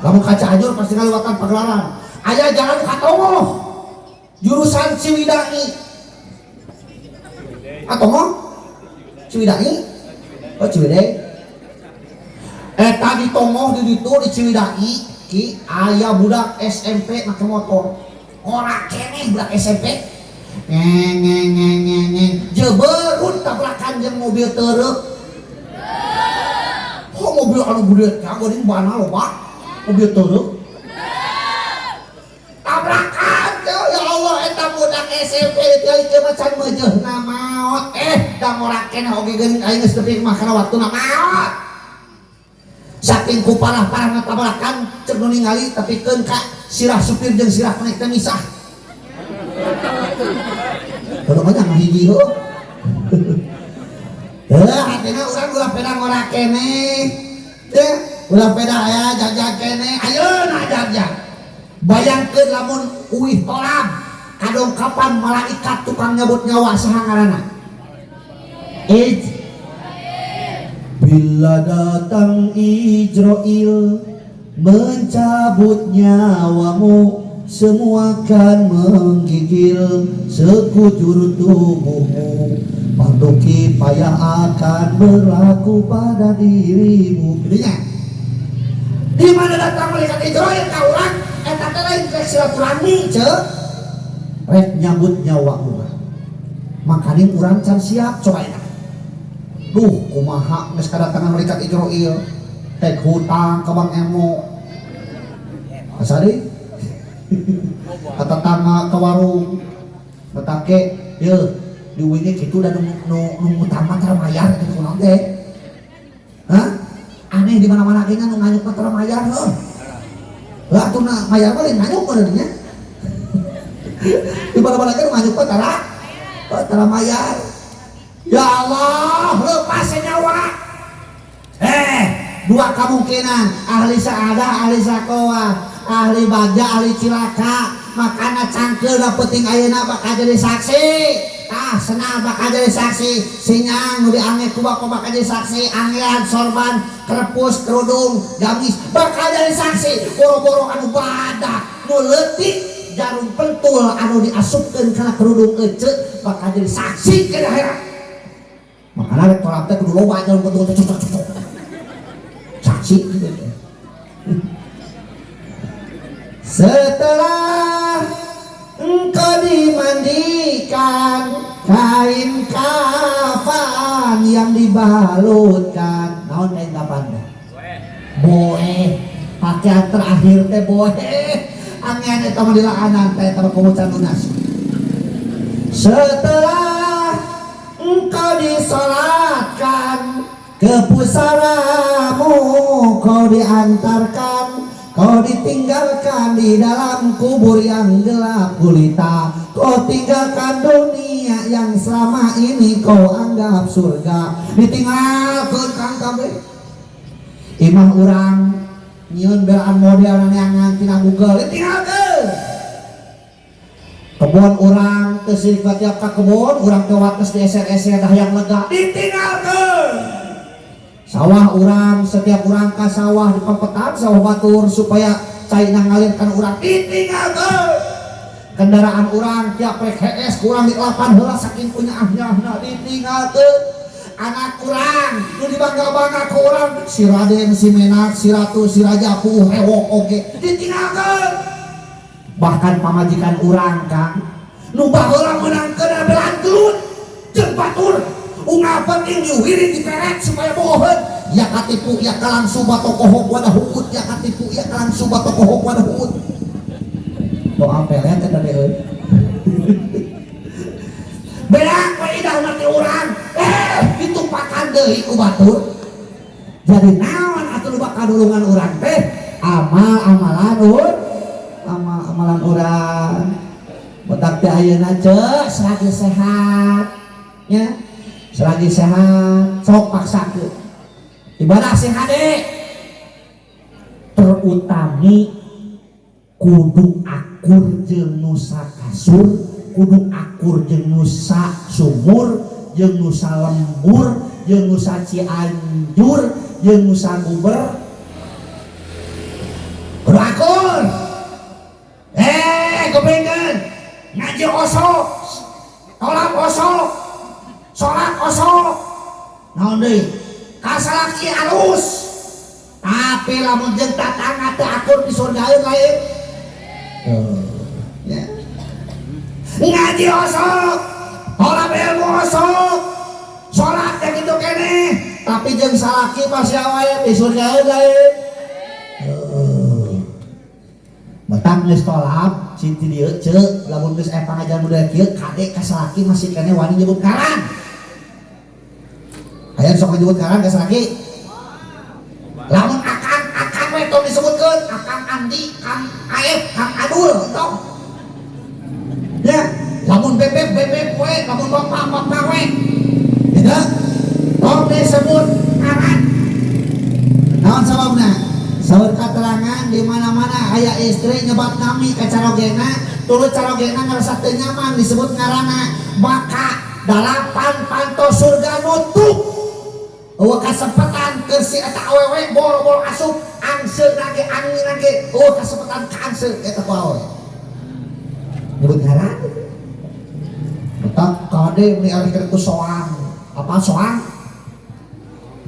lamun kaca ajur pasti ngaliwatan pagelaran aya jalan Katongo jurusan Ciwidey Katongo Ciwidey oh Ciwidey eta di Tongo di ditu di Ciwidey ki aya budak SMP make motor ora keneh budak SMP ngeng jeberun tabrakan jeung mobil truk oh mobil anu gede kagoring bana loba mobil truk tabrakan ya Allah eta budak SMP teh macan meujeuhna maot da ora keneh oge geuning aing geus teu mah kana waktuna maot saking ku parah-parahna tabrakan ceuk nu ningali tapi keun ka sirah supir jeung sirah kenek teh misah kalau banyak hiji ho hatina urang ulah peda ngora kene teh ulah peda aya jajak kene ayeuna jajak bayangkeun lamun uwih tolam kadongkapan malaikat tukang nyabut nyawa saha ngaranna bila datang Ijrail mencabut nyawamu semua akan menggigil sekujur tubuhmu patuki payah akan berlaku pada dirimu gedenya di mana datang malaikat Ijrail ka urang eta teh lain rek silaturahmi ceuk rek nyambut nyawa urang makanya urang can siap coba eta duh kumaha geus kadatangan malaikat Ijrail tek hutang ka Bang Emo asali kata tangga ke warung betake ye diwini kitu da nu utama tara mayar kitu naon teh hah aneh di mana-mana ge nu nganyuk tara mayar heuh lah atuh mayar mah lain nganyuk meureun nya di mana-mana ge nu nganyuk tara mayar ya Allah lepas nyawa dua kemungkinan ahli saadah ahli sakoa ahli bagja ahli cilaka makana cangkeul da penting ayeuna bakal jadi saksi senang bakal jadi saksi sinyang nu diangge kubako bakal jadi saksi anggean sorban krepus kerudung gamis bakal jadi saksi boro-boro anu badak nu leutik jarum pentul anu diasupkeun kana kerudung ece bakal jadi saksi ke akhirat makana rek tolak teh kudu loba jarum pentul teh saksi setelah engkau dimandikan kain kafan yang dibalutkan naon kain kafan boe pakaian terakhir teh boe angin eta mah dilaanan teh eta pamucan lunas setelah engkau disolatkan ke pusaramu kau diantarkan kau ditinggalkan di dalam kubur yang gelap gulita kau tinggalkan dunia yang selama ini kau anggap surga ditinggalkan kang kabeh imah urang nyieun belaan model neangan tina Google ditinggalkan kebon urang teu sirika tiap ka kebon urang teu wates di eser-eser dah yang lega ditinggalkan sawah urang setiap urang ka sawah di pampetan sawah batur supaya cai ngalirkan urang ditinggalkeun kendaraan urang tiap rek HS kurang dilapan heula saking punyaahnya ditinggalkeun anak urang nu dibangga-bangga ku urang si Raden si Menak si Ratu si Raja Puuh Ewok oge ditinggalkeun bahkan pamajikan urang Kang nu baheula meunangkeun belan gelut jeung batur unggal penting diwirid diperet supaya bohong ya katipu ya kalang suba tokohok wadah huut ya katipu ya kalang suba tokohok wadah huut doa peret eta deui beak idah mati urang ditumpakan deui ku batur jadi naon atuh bakal dulungan urang teh amalan urang betak teh ayeuna ceuk selagi sehat nya selagi sehat sok paksakeun ibadah sehat terutami kudu akur jeung nusa kasur kudu akur jeung nusa sumur jeung nusa lembur jeung nusa Cianjur jeung nusa Guber kudu akur ngaji osok, tolak osok, sholat osok, naon deui kasalaki alus, tapi lamun jeung tatangga teu akur di surgaeun lain. Ya. Ngaji osok, tolak ilmu osok, sholat yang itu kene, tapi jeung salaki pasti wae di surgaeun lain. Betang geus tolap cinti dieu ceuk lamun geus aya pangajaran budaya kieu kade ka salaki masih kene wani nyebut ngaran. Aya sok nyebut ngaran ka salaki. Lamun akang we tong disebutkeun akang Andi, Kang Aep, Kang Adul tong. Ya, lamun bebek we, lamun bapak we. Tidak. Tong disebut ngaran. Naon sababna? Saur katerangan di mana-mana aya istri nyebat nami ka carogena, tuluy carogena ngarasa teu nyaman disebut ngaranna, maka 8 panto surga nutup. Eueuh kasempatan keur si eta awewe boro-boro asup angseuna ge angin ge, eueuh kasempatan ka angseun eta ku awewe. Nyebut ngaran. Eta kade meni ari keur ku soang. Apa soang?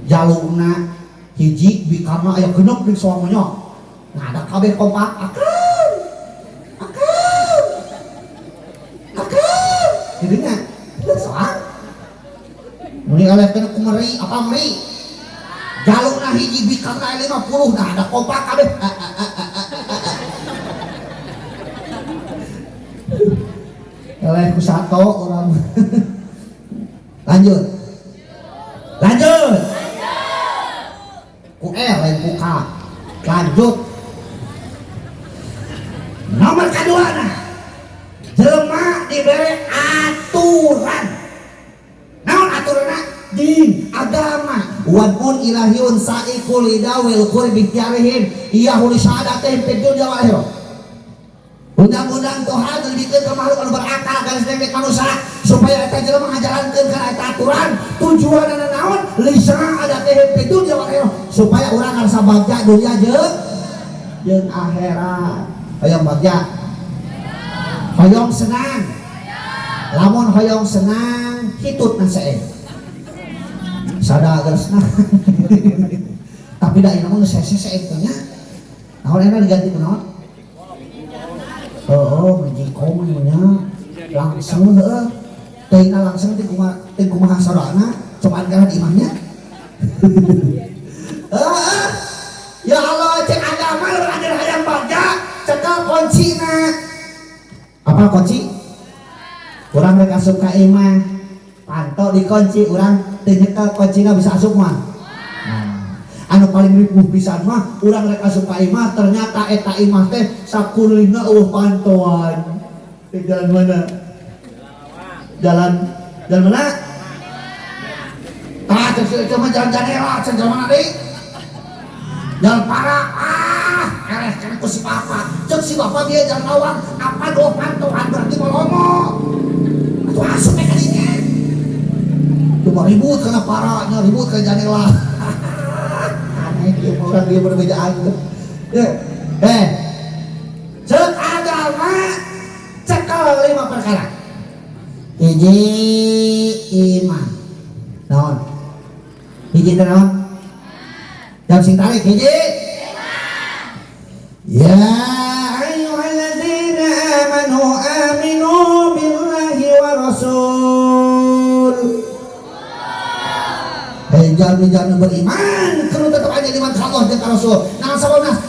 Jaluna hiji bikama aya genep di soangnya. Nah ada kabeh kompak akan jadinya soang muni oleh kena kumeri apa meri jalukna hiji bikama 50. Nah ada kompak kabeh oleh ku sato orang. lanjut ku lain buka lanjut nomor kedua nah jelema diberi aturan. Naon aturanna? Din agama wadun ilahiyun saikul idawil qurbi tiarihim iyahu li syahadatihim fid dunya wal akhirah. Undang-undang Tuhan dibikeun ka makhluk anu berakal ka sedek manusia supaya eta jelema ngajalankeun kana eta aturan tujuanna naon li syahadatihim fid dunya wal akhirah supaya urang ngarasa bagja dunia jeung akhirat. Hoyong bagja, hoyong senang, lamun hoyong senang hitutna sae sada agar senang tapi da ieu mah geus sese teh nya. Naon eta diganti ku naon? Menjikom nya langsung heeh. Teuingna langsung teh kumaha sadana cobaan kana imamnya. Ya Allah cek agama lu ajar hayang bagja cekel kuncina. Apa kunci? Urang rek asup ka imah panto dikunci urang teu nyekel kuncina bisa asup mah. Anu paling ripuh pisan mah urang rek asup ka imah ternyata eta imah teh sakulinya eueuh pantoan. Di jalan mana? Jalan mana? Tah cuma jalan Janela, jalan mana deui? Jalan Para. Ereh kan ku si Bapak. Cek si Bapak dia jalan awang apa do pantoan berarti malomo. Atuh asup ka dinya. Cuma ribut kana Para, ribut ka Janela. Orang dia berbedaan cek agama cekel 5 perkara. Hiji iman naon hiji teh naon jam sing tarik hiji ya ayyuhalladzina amanu aminu billahi wa rasul. Jangan beriman kalau tetap aja iman ke Allah dan ke Rasul. Nah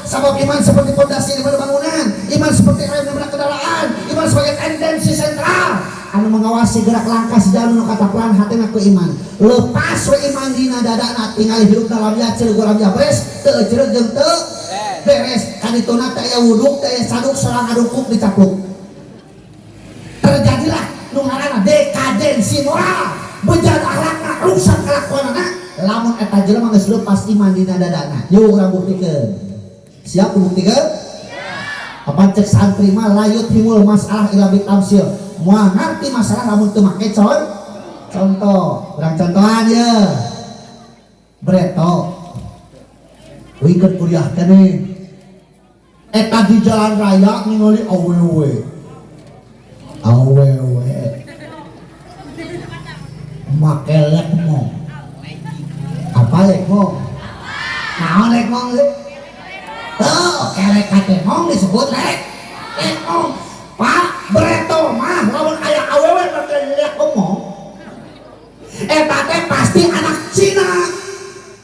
sabab iman seperti fondasi daripada bangunan, iman seperti rem daripada kendaraan, iman sebagai tendensi sentral anu mengawasi gerak langkah sejalan nu kataplan hatena ku iman. Lepas we iman dina dadana tinggal hidup dalam ceuleuh urang beres teu ceuleuh jeung teu beres kadituna teh aya wuduk teh aya saduk sareng adukuk dicapluk. Terjadilah nu ngaranna dekadensi moral, bejat akhlakna, rusak kelakuanna. Lamun eta jelema geus leupas iman dina dadana. Yuk urang buktikeun. Siap buktikan? Apa cek santri mah layut himul masalah ila bitamsil. Moal ngarti masalah lamun teu make contoh. Urang contohan ye. Breto. Wikeun kuliah keneh. Eta di jalan raya ningali awewe. awewe make lekmong apa lekmong naon lekmong sih oh kelek katemong disebut lekmong pak bereto mah lamun aya awewe make lekmong eta teh pasti anak Cina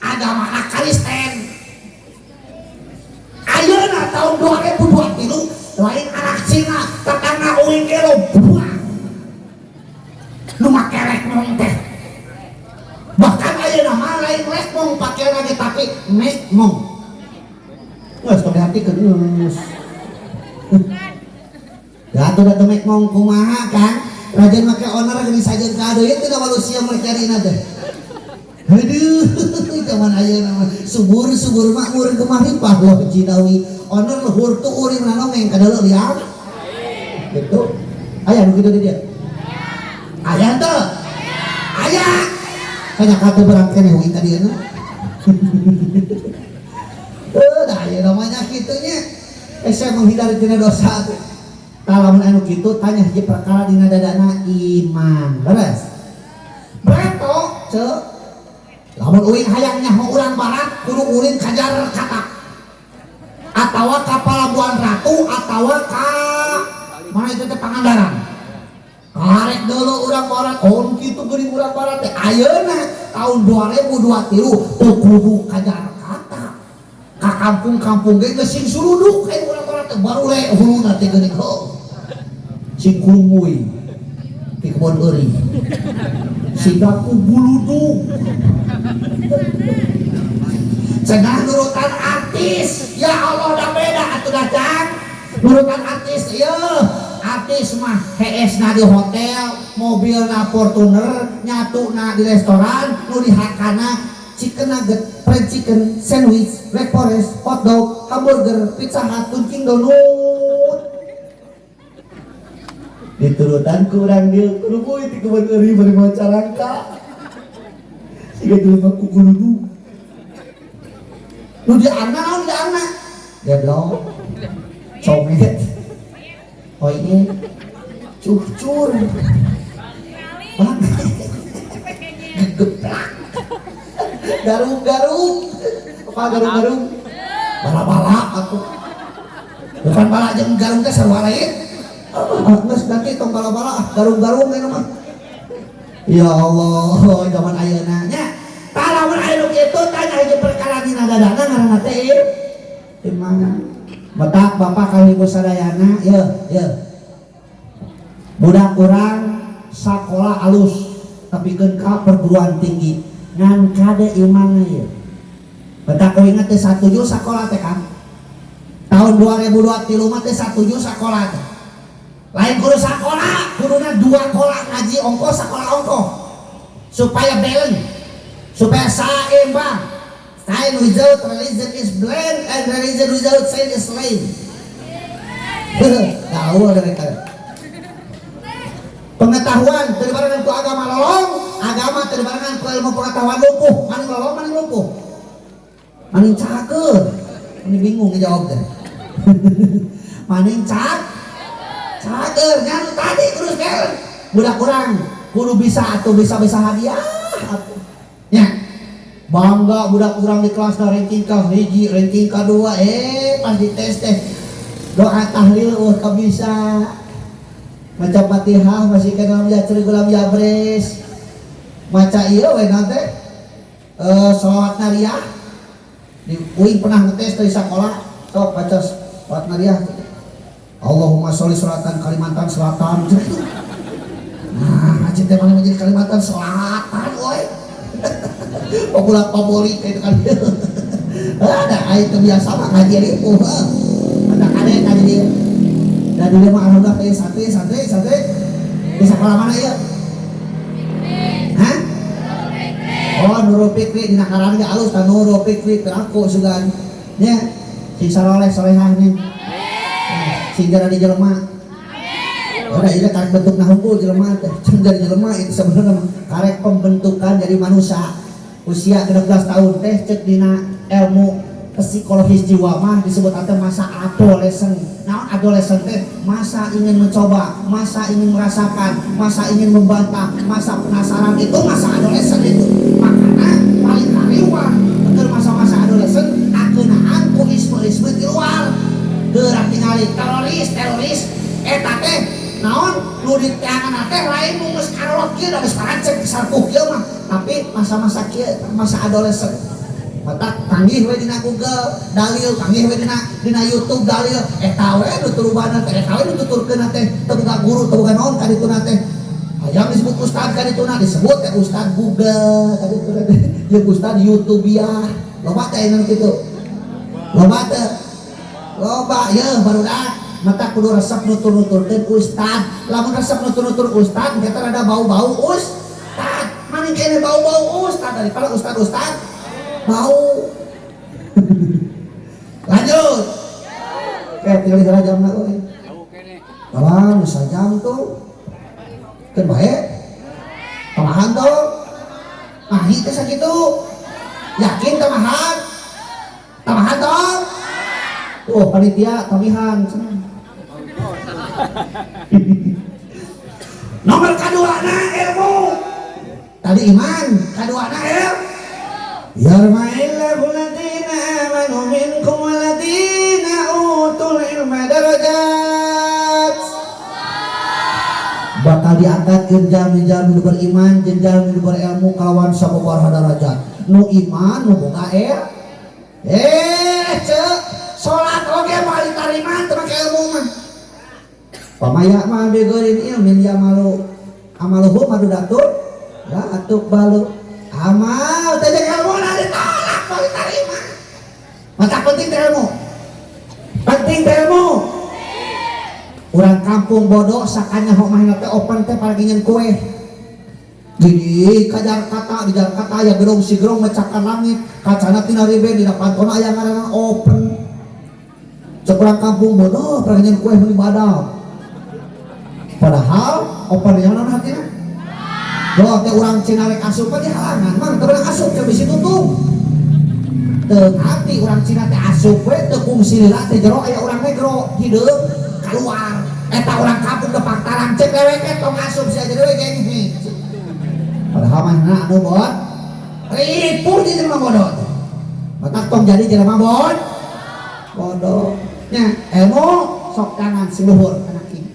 agama anak Kristen ayeuna tahun 2023 lain anak Cina tetangga uing kelo buang nu make lekmong teh bahkan ayeuna mah lain lekmong pake lagi tapi mekmong geus tong dihartikeun geus ya atuh da teu mekmong kumaha kan rajin make owner geuning sajeun ka deui teh manusia mercarina teh aduh zaman ayeuna mah subur makmur kemari pahloh Cinawi owner luhur tuh uring nanongeng kadalo liar gitu aya nu kitu di dia aya teu aya kanya kate berangkat nih uing tadi anu dah aya namanya kitunya saya menghindari tina dosa teh lamun anu kitu tanya hiji perkara dina dadana iman beres beto ceu lamun uing hayang nyaho urang barat kudu ulin ka Jakarta atawa ka Palabuhan Ratu atawa ka mana itu teh Pangandaran karek dulu urang barat on kitu geuning urang barat teh ayeuna tahun 2023 teu kudu ka Jakarta ka kampung-kampung ge geus sing suruduk aya urang barat teh baru le huluna teh geuning ho sing kulumuy di kebon euring si daku buluduk cenah nurutan artis ya Allah da beda atuh datang nurutan artis ieu artis mah heesna di hotel mobilna Fortuner nyatuna di restoran nu dihakana chicken nugget fried chicken sandwich black forest hotdog hamburger pizza hut Dunkin Donut diturutan kurang dia kerupuk itu kebun eri beri macarangka sehingga jelema kukuludu nu di anak dia belum comet oh ini cucur gegeplak garung-garung apa garung-garung bala-bala aku bukan bala jeung garung teh sarua lain geus ganti tong bala-bala garung-garung we mah ya Allah zaman ayeuna nya tah lamun aya nu kitu tanya hiji perkara dina dadana ngaranna teh imana matak bapak kalibu sadayana ya budak urang sakola alus tapi keun ka perguruan tinggi ngan kade imana ieu matak ingat teh satuju sakola teh kan tahun 2023 mah teh satuju sakola teh lain kudu sakola kuduna 2 kola ngaji ongko sakola ongko supaya balance supaya saimbang science without religion is blind and religion without science is lame tahu ada mereka pengetahuan terbarengan ku agama lolong agama terbarengan ku ilmu pengetahuan lumpuh maning lolong maning lumpuh maning cakeun ini bingung ngejawab teh maning cager kan tadi terus kan budak kurang kudu bisa atau bisa hadiah ya bangga budak kurang di kelas ranking ke hiji ranking kedua pas dites teh doa tahlil ka bisa maca Fatihah masih ke dalam jacri gulam jabres maca ieu we nanti sholawat nariyah di uing pernah ngetes dari sekolah sok baca sholawat nariyah Allahumma sholli sholatan Kalimantan Selatan nah ngaji teh mana menjadi Kalimantan Selatan woy popular favorit itu kan ada itu biasa mah ngaji ribu ada kadek ngaji dia dan dia mah alhamdulillah kayak santai di sekolah mana ya hah oh Nurul Fikri di nakaran ge alus kan Nurul Fikri teraku sugan nya si saloleh solehah nih sehingga di jelema udah ini karek bentuk nah hukum jelema teh dari jelema itu sebenarnya karek pembentukan jadi manusia usia 16 tahun teh cek dina ilmu psikologis jiwa mah disebut ada masa adolesen. Nah, adolesen teh masa ingin mencoba, masa ingin merasakan, masa ingin membantah, masa penasaran, itu masa adolesen itu. Makanya paling kariwah ke masa-masa adolesen akeunaan ku isme-isme di luar. Gerak tingali teroris eta teh naon nu diteangan teh lain nu geus karolot kieu da geus parancek sarpuh kieu mah, tapi masa-masa kieu masa adolesen. Mata canggih we dina Google dalil, canggih we dina YouTube dalil, eta we nu turubana teh, eta we nu tuturkeun teh, teu boga guru, teu boga naon ka dituna teh. Hayang disebut ustad ka dituna disebut teh ustad Google ka dituna teh, jeung ustad YouTube ya. Loba teh anu kitu. Loba teh. Loba ye barudak. Mata kudu resep nutur-nuturkeun ustad. Lamun resep nutur-nutur ustad kita rada bau-bau ustad. Maning kene bau-bau ustad daripada ustad-ustad bau. Lanjut. Oke, tinggal dikira jamna euy. Alah, nu sajam tuh. Keun bae. Tamahan tuh. Ahi teh sakitu. Yakin tamahan? Tamahan tuh. Tuh, panitia tamihan. Nomor kaduana ilmu. Tadi iman, kaduana ilmu. Yarma'illahu ladina amanu minkum waladina utul ilma darajat. Bakal diangkat jenjang-jenjang nu beriman, jenjang nu berilmu kalawan sababaraha darajat. Nu iman nu boga cek salat oge mah ditarima teu make ilmu mah. Pamaya mah begorin ilmin ya amaluhu madudatur la atuk balu. Amal teh ilmu na ditolak mau diterima. Maka penting teh ilmu. Penting teh ilmu. Urang kampung bodoh sakanya homahna teh open teh paragingan kue. Jadi di Jakarta aya gedung sigrong mecakan langit, kacana tina ribe di pantona aya ngaranna open. Cek urang kampung bodoh paragingan kue meuli badak. Padahal open yang naon hatina? Doa teh urang Cina rek asup di halangan, mang teu beunang asup teh bisi tutup. Teu hati urang Cina teh asup we teu kungsi lila teh jero aya urang negro hideung keluar. Eta urang kampung depak tarang cek lewek tong asup sia jadi we genghi. Padahal mah anu bod. Ripu di jelema bodoh. Mata tong jadi jelema bodoh. Nya ilmu sok kanan si luhur anak ini.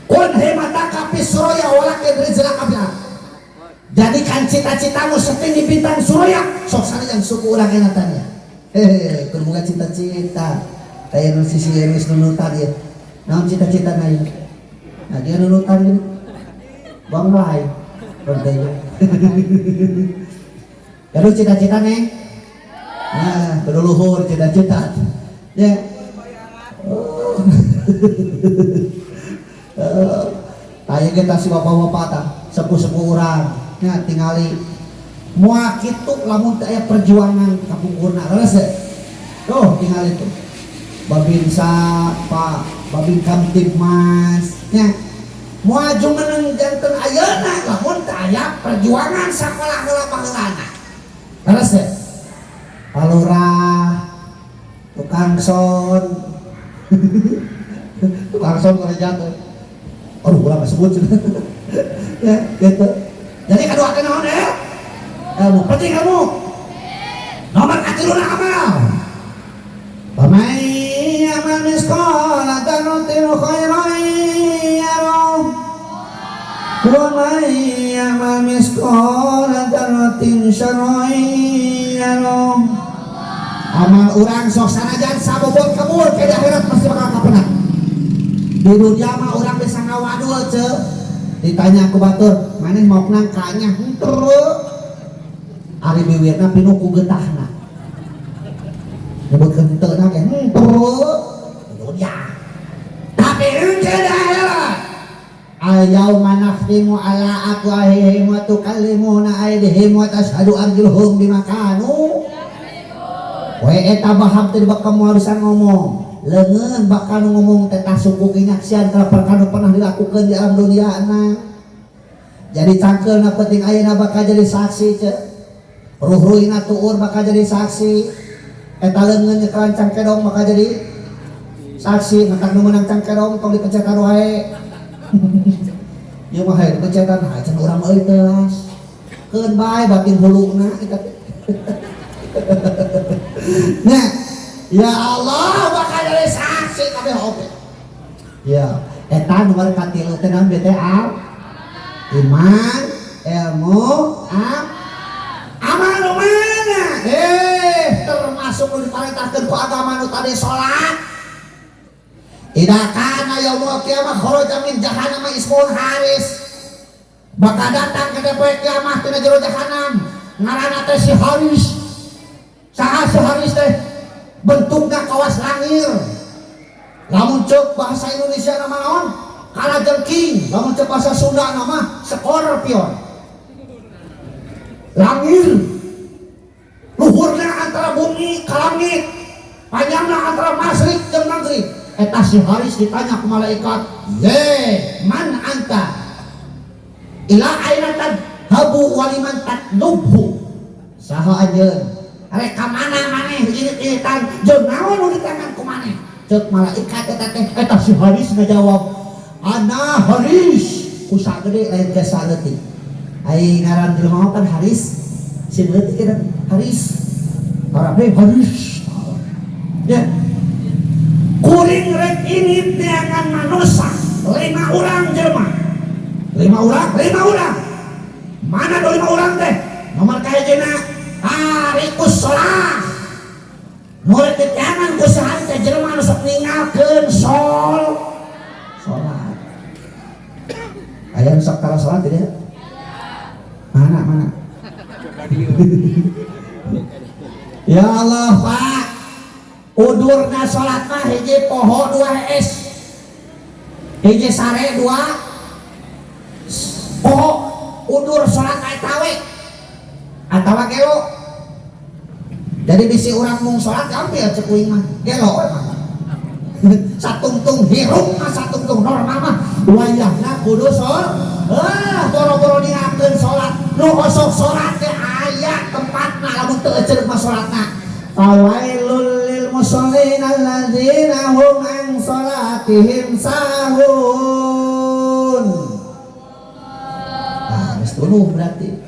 Kun hemata kapis suraya walak kedri jelak kabila. Jadikan cita-citamu setinggi bintang surya. Sok sana yang suku urang enatannya. Kemudian cita-cita. Kayak nu sisi Eris nunutan ya. Naon cita-cita na ieu? Nah dia nunutan ieu. Bang lain. Berdaya. Kalau cita-cita neng. Nah, berluhur cita-cita. Ya. Tanya kita si bapak-bapak tak sepuh-sepuh orang. Nya tingali moal kitu lamun teu aya perjuangan kapungkurna leres teh. Tuh tingali tuh. Babin Pak, babin Kamtibmas nya moal jumeneng janten ayeuna lamun teu aya perjuangan sakola heula baheulana. Leres teh. Palurah, tukang son. Tukang son kerja tuh. Aduh, urang sebut ya, gitu. Jadi kedua naon ya? Ilmu, penting ilmu. Nomor katiluna amal. Pamai amal miskola tanutin khairan yarah. Pamai amal miskola tanutin syarran yarah. Amal urang sok sanajan sabobot kabul ke akhirat pasti bakal kapenat. Di dunia mah urang bisa ngawadul ceu. Ditanya aku batur, maneh mau nangkanya henteu. Ari biwirna pinuh ku getahna. Nyebutkeun henteu na ge henteu. Dunia. Tapi henteu dah. Ayaw manaftimu ala aqwahihim wa tukallimuna aydihim wa tashhadu arjuluhum bimakanu. We eta baham teh bakal moal bisa ngomong. Leungeun bakal ngomong teh suku kinyaksian kalau perkara pernah dilakukan di alam dunia na. Jadi cangkeulna penting ayeuna bakal jadi saksi ceu. Ruh-ruhina tuur bakal jadi saksi. eta leungeun nyekalan cangkedong maka jadi saksi matak nu meunang cangkedong tong dipencetan wae. Ieu mah hayu dipencetan can urang euy teulas. Keun bae batin huluna kita. Nah, ya Allah bakal jadi saksi kabeh oge. Ya, eta nomor katilu teh naon BTA? Iman, ilmu, amal nu mana? Termasuk nu diparentahkeun ku agama nu tadi salat. Idza kana yaumul qiyamah kharaja min jahannam ismun Haris. Bakal datang ke poe kiamat tina jero jahanam. Ngaranna teh si Haris. Saha si Haris teh? Bentukna kawas langir. Lamun ceuk bahasa Indonesia nama naon? Kalajengking. Lamun ceuk bahasa Sunda nama scorpion. Langir. Luhurna antara bumi ka langit. Panjangna antara masyrik jeung maghrib. Eta si Haris ditanya ke malaikat, "Ye, man anta? Ila aina tadhabu waliman tadlubhu?" Saha anjeun? Rek ka mana maneh irit-iritan jeung naon nu ditangan ku maneh? Ceuk malaikat eta si Haris ngajawab, "Ana Haris." Usa gede lain ke saleutik. Ai ngaran jelema kan Haris. Si leutik eta Haris. Arabe Haris. Ya. Kuring rek ini tiangan manusia 5 orang jelema 5 orang mana 5 orang teh nomor kayaknya tarikus sholat mulai tiangan kusahan teh jelema anu sok ninggalkeun sholat aya nu sok tara sholat tidak mana ya Allah Pak udurna sholat mah hiji poho 2 es hiji sare 2 poho udur sholat eta we atawa gelo jadi bisi urang mung sholat ambil cek uing mah gelo mah satungtung hirup mah satungtung normal mah wayahna kudu boro-boro ninggalkeun sholat nu osok sholat teh aya tempatna lamun teu eceuk mah sholatna fawailul lil musallin alladzina hum an salatihim sahun. Geus tunuh berarti.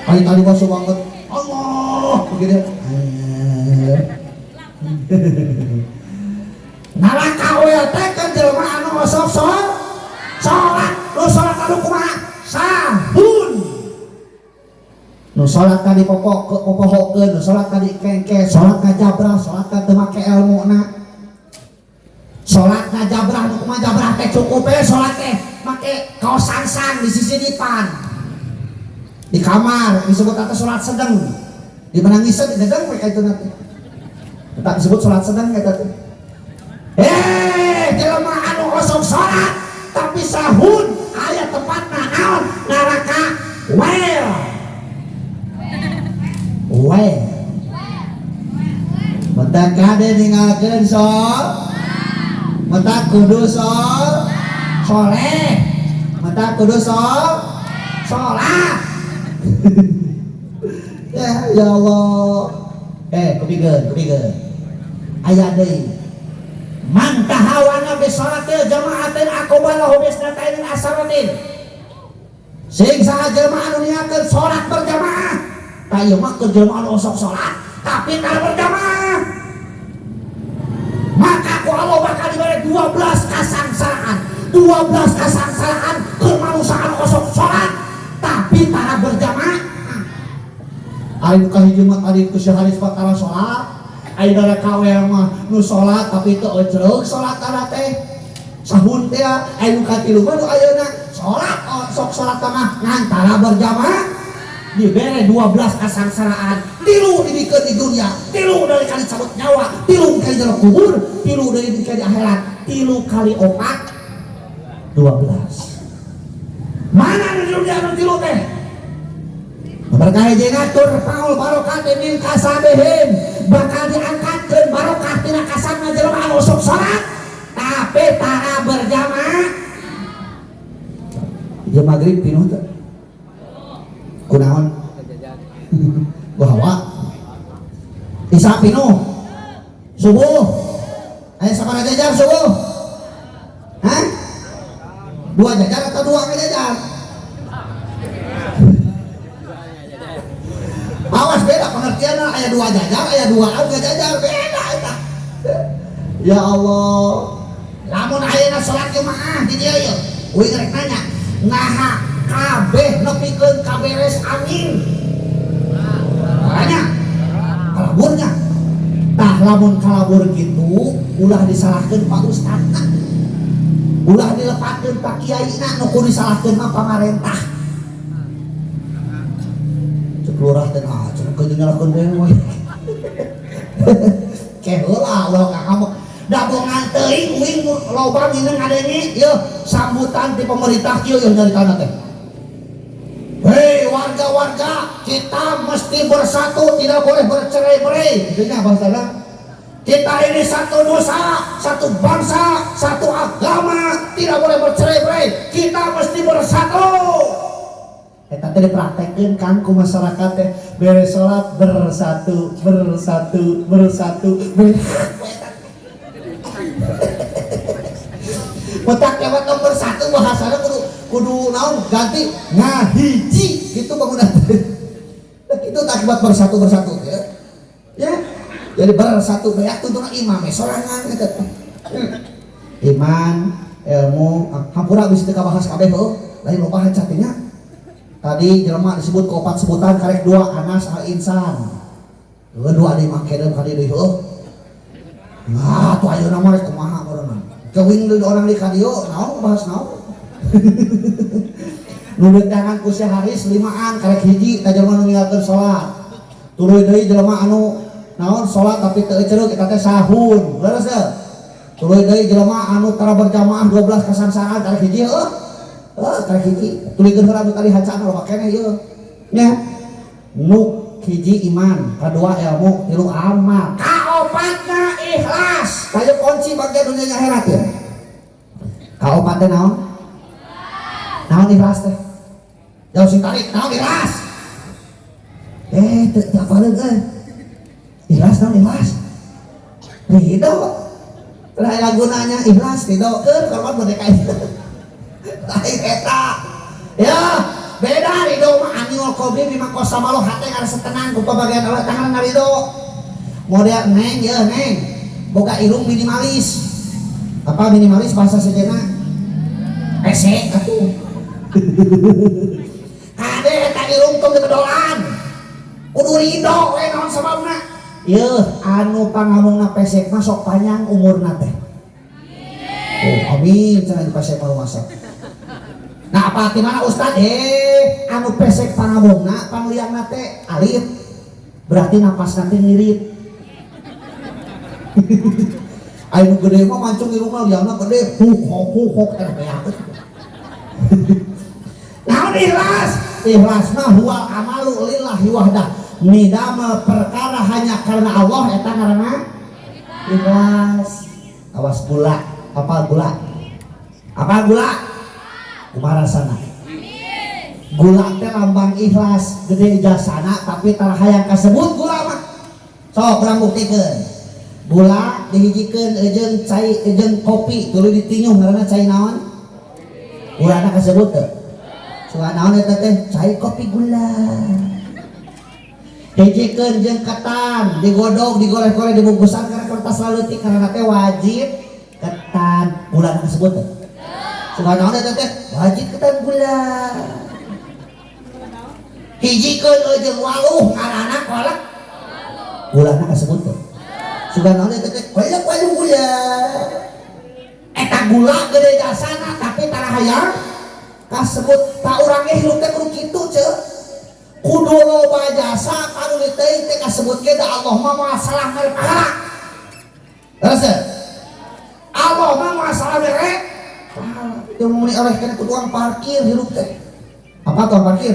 Kali-kali masuk banget. Allah begitu. Naraka we teh kan jelema anu osok salat, lu salat anu kumaha? Sahun. Nu salat tadi popohokeun, nu salat tadi kengke, salat ngajabrah, salat teh make ilmuna. Salat ngajabrah nu kumaha jabrah teh cukup we salat teh make kaos sangsang di sisi dipan. Di kamar disebut kata salat sedang. Di mana ngisep dedeng we kitu teh. Tak disebut salat sedang eta teh. Jelema anu osok salat tapi sahun aya tempatna naon? Neraka well. Mata kade ninggalkeun mata kudu soleh mata kudu sholat ya Allah kepikeun aya deui man tahawana bi sholatil jama'atin aqbalahu bi salatin asaratin sing saha jelema anu niatkeun salat berjamaah ta ieu mah keur jelema anu osok salat tapi tara berjamaah maka ku Allah bakal diberi 12 kasangsaraan keur manusia anu osok salat tapi tara berjamaah. Ari nu kahiji mah tadi ku Haris bakal salat ai neraka we mah nu salat tapi teu eceuk salat tara teh sahun teh ai nu katilu mah nu ayeuna salat sok salat mah ngantara berjamaah dibere 12 kasangsaraan 3 dibikeun di dunia 3 dari kali cabut nyawa 3 kali dalam kubur 3 dari di akhirat 3 kali 4 12 mana di dunia anu 3 teh berkah jeung turfaul barokah min kasabihim bakal diangkatkeun barokah tina kasabna jelema anu sok salat tapi tara berjamaah jam magrib pinuh teh kunaon Isya pinuh subuh aya sabaraha jajar subuh? Hah? 2 jajar atau 2 jajar? Awas beda pengertianna, aya 2 jajar aya 2 jajar beda eta. Ya Allah, lamun ayeuna salat jemaah di dieu yeuh uing rek nanya ngaha kabeh nepikeun kaberes angin banyak kalaburnya. Tah lamun kalabur gitu ulah disalahkeun Pak Ustadna, ulah dilepatkeun Pak Kiaina, nu kudu disalahkeun mah pamarentah. Cek lurah teh cek keun nyalahkeun deui we. Keheula ulah ka kamu dabongan teuing uing loba mineng ngadenge yeuh sambutan ti pemerintah kieu yeuh nyaritana teh. Hei warga-warga, kita mesti bersatu, tidak boleh bercerai-berai. Itunya bahasanya. Kita ini satu nusa, satu bangsa, satu agama, tidak boleh bercerai-berai. Kita mesti bersatu. Eta teh dipraktekeun kan ku masyarakat teh beres salat bersatu, bersatu, bersatu. Petak lewat nomor 1 bahasana kudu naon ganti ngahiji gitu bangunan. Itu akibat bersatu ya. Ya. Jadi bersatu beak tuntuna imam sorangan gitu. Iman, ilmu, hampura bisa dikabahas kabeh heuh, lain lupa hacatinya. Tadi jelema disebut ke 4 sebutan karek 2 Anas al insan. Kedua di makedem kali deui heuh. Nah, tuh ayeuna mah rek kumaha barengan. Kewing orang di kadio, naon bahas naon. Nulit tangan ku Haris 5an karek hiji ka jelema nu ninggalkeun salat. Tuluy deui jelema anu naon salat tapi teu ceureuh eta teh sahun. Leres teh. Tuluy deui jelema anu tara berjamaah 12 kasansaan karek hiji heuh. Karek hiji. Tulikeun heula anu tadi hacana loba keneh ieu. Nya. Nu hiji iman, kadua ilmu, tilu amal. Kaopatna ikhlas. Kayu kunci bagian dunia akhirat ya. Kaopat teh naon? Naon ikhlas teh? Jauh sing tarik, naon ikhlas? Teu apaleun euy. Ikhlas naon ikhlas? Ridho. Teu aya gunanya ikhlas ridho keur korban merdeka itu. Lain eta. Ya, beda ridho mah aniul qalbi bima qasama Allah hate kana setenang ku bagian Allah tangan ridho. Model neng ya neng boga irung minimalis. Apa minimalis bahasa sejenna? Pesek atuh. Kade eta irung tong kedolan. Kudu ridho we naon sababna? Yeuh anu pangamungna pesek mah sok panjang umurna teh. Oh amin cenah pesek mah masa. Nah apa ti mana Ustad? Anu pesek pangamungna pangliangna teh alit. Berarti napasna teh ngirit. Ayo gede mah mancung irungna liangna gede huk teh beak. Naon ikhlas? Ikhlas mah huwal amalu lillahi wahdah. Nidama perkara hanya karena Allah eta ngaranna ikhlas. Awas gula, apa gula? Apa gula? Kumaha rasana? Gula teh lambang ikhlas, gede jasana tapi tara hayang kasebut gula mah. Sok urang buktikeun. Gula dihijikeun jeung cai jeung kopi tuluy ditinyuh ngaranna cai naon? Gulana kasebut teu? Soal naon eta teh? Cai kopi gula. Hijikeun jeung ketan digodog digoreng-goreng dibungkusan kana kertas leutik karena teh wajib ketan gulana kasebut teu? Soal naon eta teh? Wajib ketan gula. Hijikeun jeung waluh ngaranna kolak gulana kasebut teu? Sudah naon eta teh banyak gula. Eta gula gede jasana tapi tara hayang kasebut. Ta urang ge hirup teh kudu kitu ceu. Kudu loba jasa kanu teh kasebut ge da Allah mah masalah mere pahala. Terus Allah mah masalah mere pahala. Teu muni oleh kana ku tukang parkir hirup teh. Apa tukang parkir?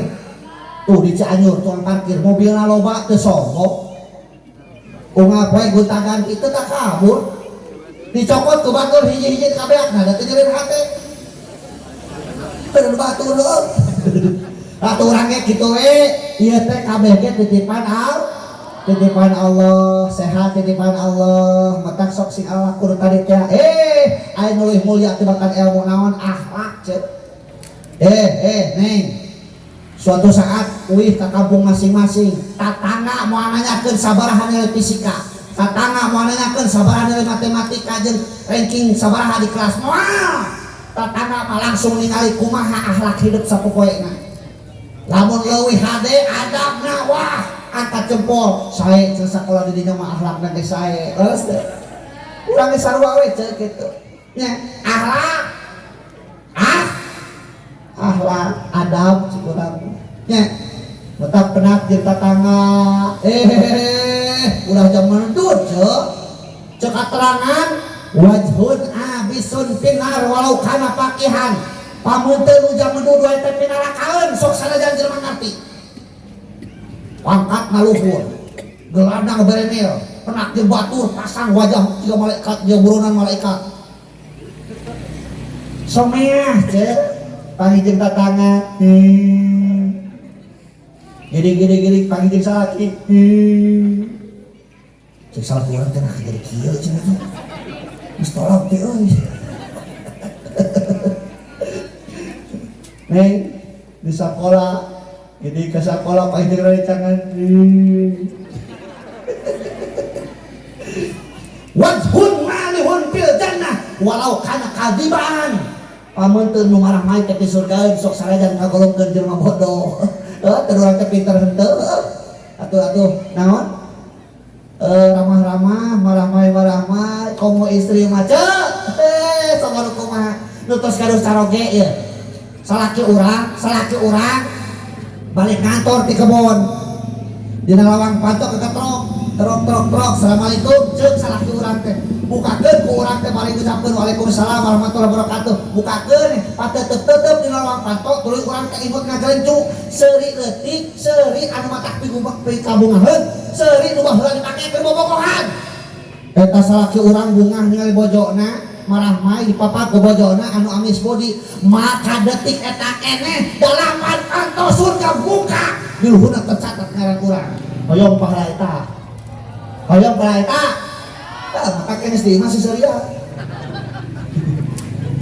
Tuh di Cianjur tukang parkir mobilna loba teu sogok. Ngapain guntagan itu tak kabur dicokot ke batur hiji-hiji kabeak nah datang nyeri hati ada batur loh ratu orangnya gitu iya teh kabehnya titipan titipan Allah, sehat titipan Allah, matak sok sing Allah kudu tadi teh. Aya nu leuwih mulia tibatan ilmu naon akhlak ceuk. Neng. Suatu saat uih ka kampung masing-masing, tatangga moal nanyakeun sabaraha nilai fisika, tatangga moal nanyakeun sabaraha nilai matematika jeung ranking sabaraha di kelas. Moal tatangga mah langsung ningali kumaha akhlak hidup sapopoena. Lamun leuwih hade adabna wah angkat jempol sae sakola di dinya mah akhlakna geus sae. Leus teh. Urang geus sarua we ceuk kitu. Nya akhlak akhlak adab cikurang nya tetap penak jeung tatangga ulah jam mentut cek katerangan wajhun abisun pinar walau kana pakihan pamunteun nu jam mentut wae teh pinarakaeun sok sanajan jelema ngarti pangkat ngaluhur geladang berenil penak jeung batur pasang wajah tiga malaikat jeung buronan malaikat someah cek panggil tatangga gini panggil salaki cek salah kurang teh nah jadi kieu cenah geus tolak teh euy neng di sekolah jadi ke sekolah panggil rancangan wajhun malihun fil jannah walau kana kadiban pamunteun nu marah main teh di surga sok sarajan kagolongkeun jelema bodoh. Teu urang teh pinter henteu. Atuh naon? Ramah-ramah, marah-marah, komo istri mah ceuk. Sabar kumaha? Nu tos gaduh caroge ieu. Salaki urang balik kantor di kebon. Dina lawang pantok ke trok. Assalamualaikum ceuk salaki urang teh. Bukakeun ku urang teh bari ngucapkeun waalaikumsalam warahmatullahi wabarakatuh. Bukakeun patetep di lawang pantok tuluy urang teh imut ngagelencu seuri leutik seuri anu matak kabungaheun seuri nu baheula dipake keur bobogohan. Eta salaki urang bungah ningali bojona marah mai dipapak ke bojona anu amis bodi maka detik eta keneh dalaman kantor surga buka di luhurna tercatat ngaran urang hoyong pahala eta maka kene di masih seria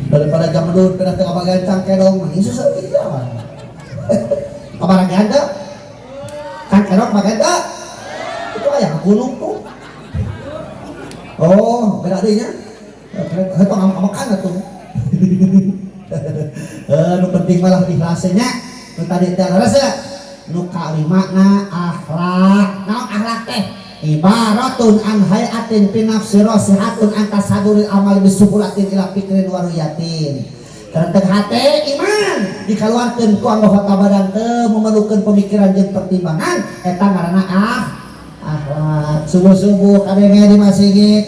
daripada jam dulu pindah ke kabar gancang kedong ini seria kabar ganda kan kedong maganda itu ayam gunung tuh oh beda adanya itu makan tuh nu penting malah ikhlasnya nu tadi teh rasa nu kalimatna akhlak naon akhlak teh ibaratun an hayatin fi nafsi rasihatun an tasaduril amal bisubulatin ila fikrin wa ruyatin karena hate iman dikaluarkeun ku anggota badan teu memerlukeun pemikiran jeung pertimbangan eta ngaranna akhlak subuh-subuh kadenge di masjid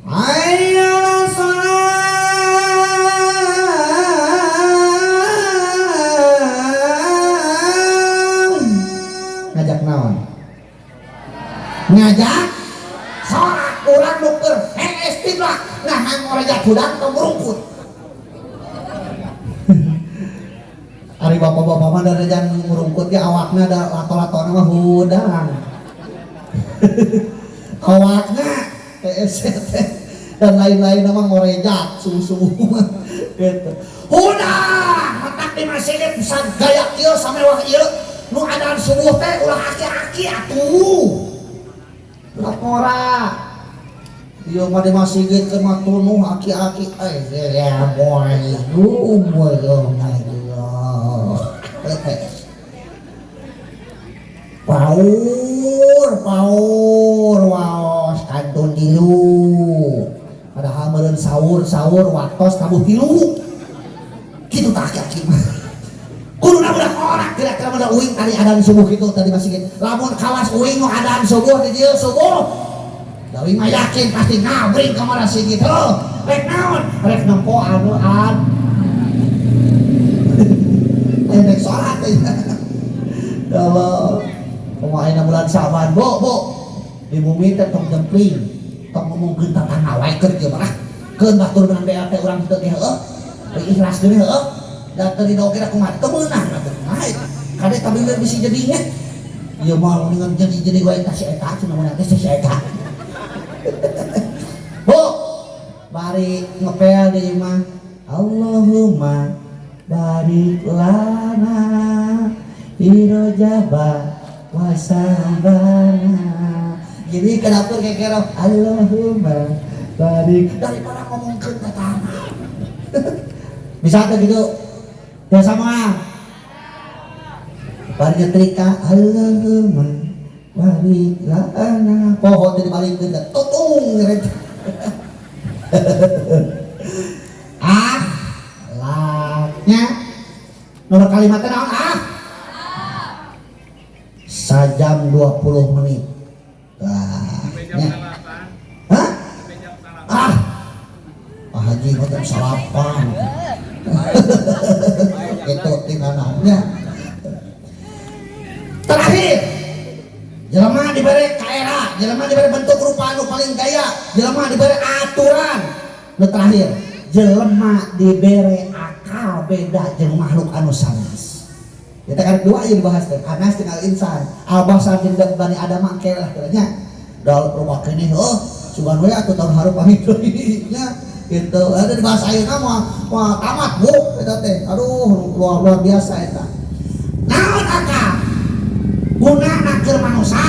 hayya salat ngajak naon ngajak sholat urang nuker istilah ngahan ngorejak hudang ke merungkut ari bapak-bapak mah darejan merungkut ge awakna da lato-latona mah hudang awakna TST dan lain-lain mah ngorejak subuh-subuh gitu hudang matak di masjid bisa gaya kieu samewah ieu nu adzan subuh teh ulah aki-aki atuh lapora dia mah di masjid ke matunuh aki-aki ya boy paur waos kantun tilu padahal meureun sahur waktos tabuh tilu kitu tah aki-aki mah kuduna budak orang kira-kira pada uing tadi adzan subuh itu tadi masjid lamun kawas uing nu adzan subuh di dieu subuh dari mah yakin pasti ngabring ka masjid gitu rek naon rek nempo anuan rek salat kalau pemain bulan Saban bo di bumi teh tong jempling tong ngomongkeun tatangga wae keur kieu mah keun batur menang BLT urang teu ge heueuh ikhlas deui heueuh dan tadi doa kira kumat kemenang naik kadek tapi bisa jadinya Ieu mah dengan jadi wae tah si eta cenah mun teh si eta. Bu, bari ngepel di imah. Allahumma barik lana fi rajaba wa sa'bana. Jadi kenapa kayak Allahumma barik daripada ngomongkeun tetangga. Bisa tuh gitu. Ya sama. Bari nyetrika Allahumma barik lana. Poho teh dibalikeun da tutung ngeret. Laknya nomor kalimatnya naon sajam 20 menit. Hah? Pak Haji hotel salapan. Itu tinganannya. Terakhir, jelema diberi kaera, jelema diberi bentuk rupa anu paling gaya, jelema diberi aturan. Nu terakhir, jelema diberi akal beda jeung makhluk anu sanes. Kita kan dua aja dibahas teh, anas tinggal insan, albasar jeung bani adam mah lah katanya. Dal rumah kene sugan we atuh tahun harup pamit deui nya gitu. Ada di bahasa ayeuna mah tamat bu eta teh. Aduh luar biasa eta. Naon akal? Gunana keur manusa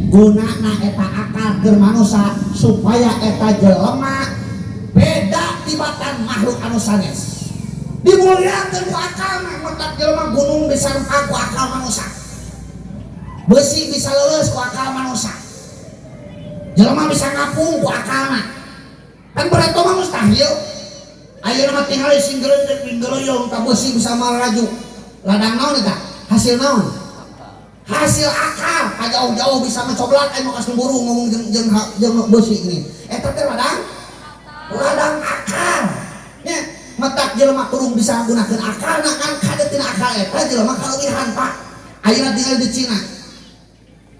gunana eta akal keur manusa supaya eta jelema beda tibatan makhluk anu sanes. Dimuliakeun ku akal mah mentak jelema gunung bisa rempah ku akal manusia. Besi bisa lulus ku akal manusia. Jelema bisa ngapung ku akalna. Kan bereto mah mustahil. Ayeuna mah tinggal sing geuleuh ka besi bisa maraju. Ladang naon eta? Hasil naon? Hasil akal. Jauh-jauh bisa mencoblat anu kas buru ngomong jeung besi ini. Eta teh ladang akal. Nya metak jelema kudu bisa gunakeun akalna kan kadetina akal eta jelema kaleuwihan Pak. Ayeuna tinggal di Cina.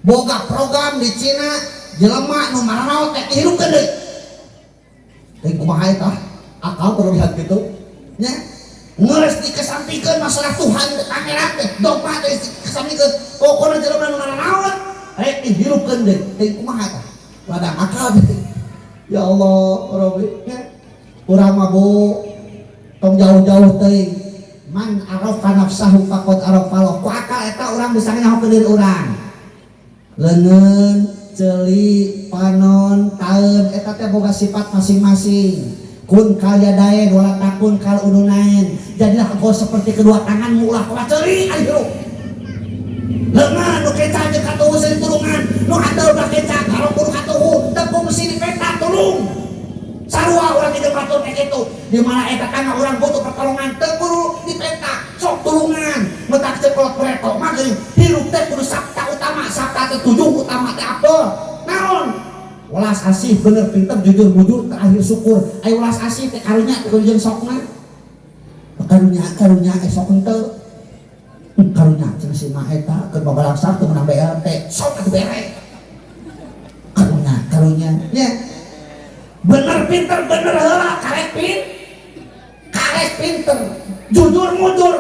Boga program di Cina jelema nu maranaot teh dihirupkeun deui. Teh kumaha eta? Akal berlebihan kitu. Nya ngeres dikesampikeun masalah Tuhan akhirat teh dogma teh dikesampikeun. Pokona jelema nu maranaot rek dihirupkeun deui. Teh kumaha eta? Ladang akal deui. Ya Allah, Rabbi. Urang mah Bu tong jauh-jauh teuing. Man arafa nafsahu faqad arafa Allah. Ku akal eta urang bisa nyahokeun diri urang. Leungeun, ceuli, panon, taeun eta teh boga sifat masing-masing. Kun kal yadain wala takun kal udunain. Jadilah engkau seperti kedua tanganmu ulah kau ceuli ari hirup. Leungeun nu keca jeung katuhu seueur tulungan, nu handal ulah keca kalau kudu katuhu teu fungsi dipeta tulung. Sarua urang di batur kayak gitu. Di mana eta tangga urang butuh pertolongan teu kudu dipeta, sok tulungan. Metak cekolot preto mah geuning hirup teh kudu sabta utama, sabta teh tujuh utama teh apel. Naon? Welas asih bener pinter jujur bujur terakhir syukur. Aya welas asih teh karunya teh jeung sokna. Karunya sok henteu. Karunya cenah si mah eta keur babalangsar teu meunang BLT. Sok atuh bere. Karunya nya. Bener pinter bener heula karek pinter jujur mujur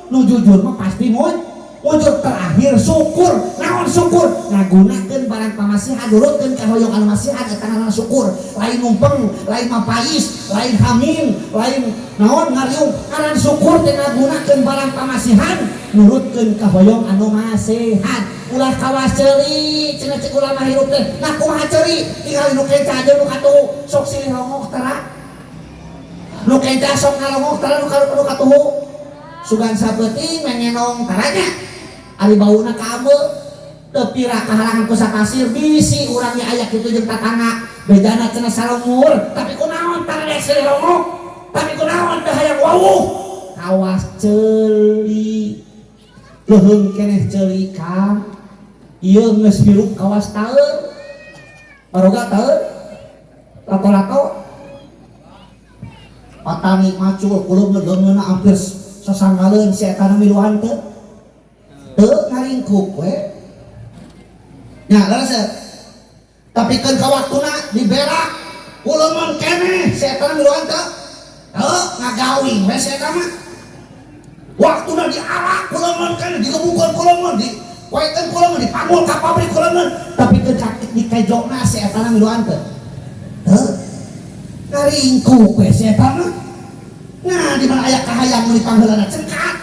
nu jujur mah pasti mujur terakhir syukur. Naon syukur? Ngagunakeun barang pamasihan nurutkeun ka hoyong anu masihan eta ngaranna syukur. Lain numpeng, lain mapais, lain hamim, lain naon ngariung. Ngaran syukur teh ngagunakeun barang pamasihan nurutkeun ka hoyong anu masihan. Ulah kawas ceuli cenah cek ulama hirup teh. Nah kumaha ceuli? Tinggal nu kenca aja nu katuhu sok silih rongok tara. Nu kenca sok ngalongok tara nu katuhu. Sugan sabeuting mengenong taranya. Ari bauna ka ambeu teu pira kahalangan ku sakasir bisi urang nya aya kitu jeung tatangga. Bedana cenah salumur, tapi kunaon tara dek silih rongok? Tapi kunaon teu hayang wawuh? Kawas ceuli. Leuheung keneh ceuli Kang. Ieu geus hirup kawas taeur. Baroga taeur. Lato-lato. Patani macul kulup leungeunna hampir sasangaleun si eta miluan teu. Teu ngaringkuk we. Nya leres. Tapi keun ka waktuna diberak uleumon keneh si eta miluan teu. Teu ngagawing we si eta mah. Waktuna diarak uleumon keneh digebukkeun uleumon di Poe kan kula mah dipanggul ka pabrik kula mah, tapi ke kakek di kejokna si eta na miluan teh. Heuh. Ngaringkuk we si eta mah. Nah, di mana aya kahayang nu dipanggeulana cengkat.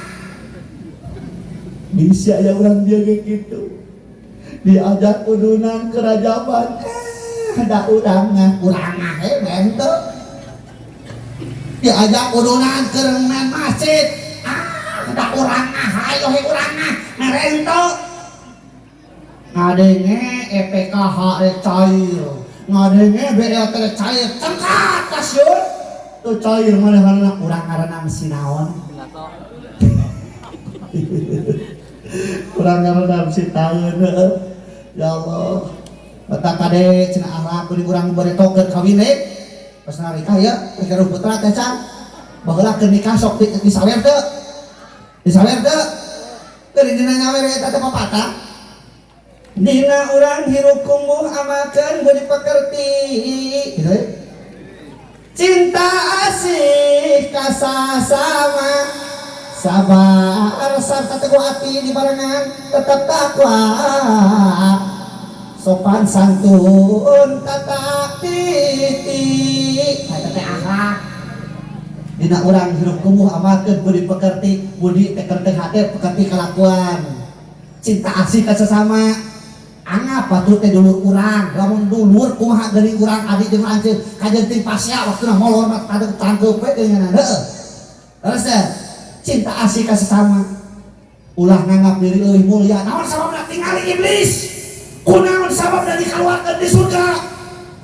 Bisa aya urang dia kayak gitu. Diajak udunan kerajaban. Ada urangna bento. Diajak udunan ke main masjid. Ada urangna hayo he urangna merento. Ngadenge EPKH cair. Ngadenge BLT cair. Cengkat kasyur. Tuh cair manehna urang ngaranna sinaon. Urang ngaranna sitaeun heueuh. Ya Allah. Bata kade cenah akhlak kuring urang bari tokeun kawin deui. Pas narikah ya, keur putra teh can. Baheula keur nikah sok disawer teu? Disawer teu? Keur dina nyawer eta teh papatah. Dina urang hirup kungguh amakeun budi pekerti. Gitu ya. Cinta asih kasasama sabar sarta teguh hati di barengan tetap takwa sopan santun tata titi eta teh akhlak dina urang hirup kumuh amalkeun budi pekerti budi pekerti hate pekerti kelakuan cinta asih ka sesama angap batur teh dulur urang lamun dulur kumaha geuning urang adik jeung lanceuk kajenting pasya waktuna molor mah tadeu cangkeup we geungan heueuh terus teh cinta asih ka sesama ulah nganggap diri leuwih mulia naon sababna tingali iblis kunaon sabab dari keluarkan di surga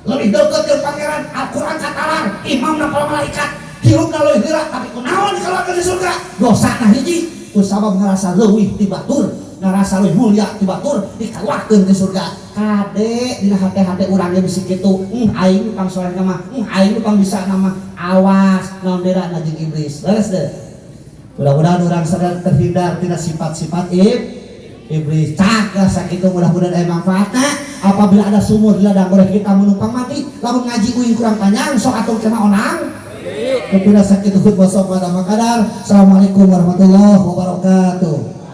lebih dekat ke pangeran Al-Quran katalar imam na para malaikat hirup na leuwih heula tapi kunaon dikeluarkan di surga dosa na hiji ku sabab ngarasa leuwih ti batur ngarasa leuwih mulia ti batur dikeluarkan di surga kade dina hate-hate urang ge bisi kitu aing pang soleh mah aing pang bisa nama awas naon dera na jeung iblis leres deh mudah-mudahan urang sadar terhindar tina sifat-sifat iblis cakra sakitu mudah-mudahan aya manfaatna apabila ada sumur di ladang boleh kita menumpang mati lamun ngaji uing kurang panjang sok atuh cenah onang kepira sakitu khutbah sopada makadar assalamualaikum warahmatullahi wabarakatuh.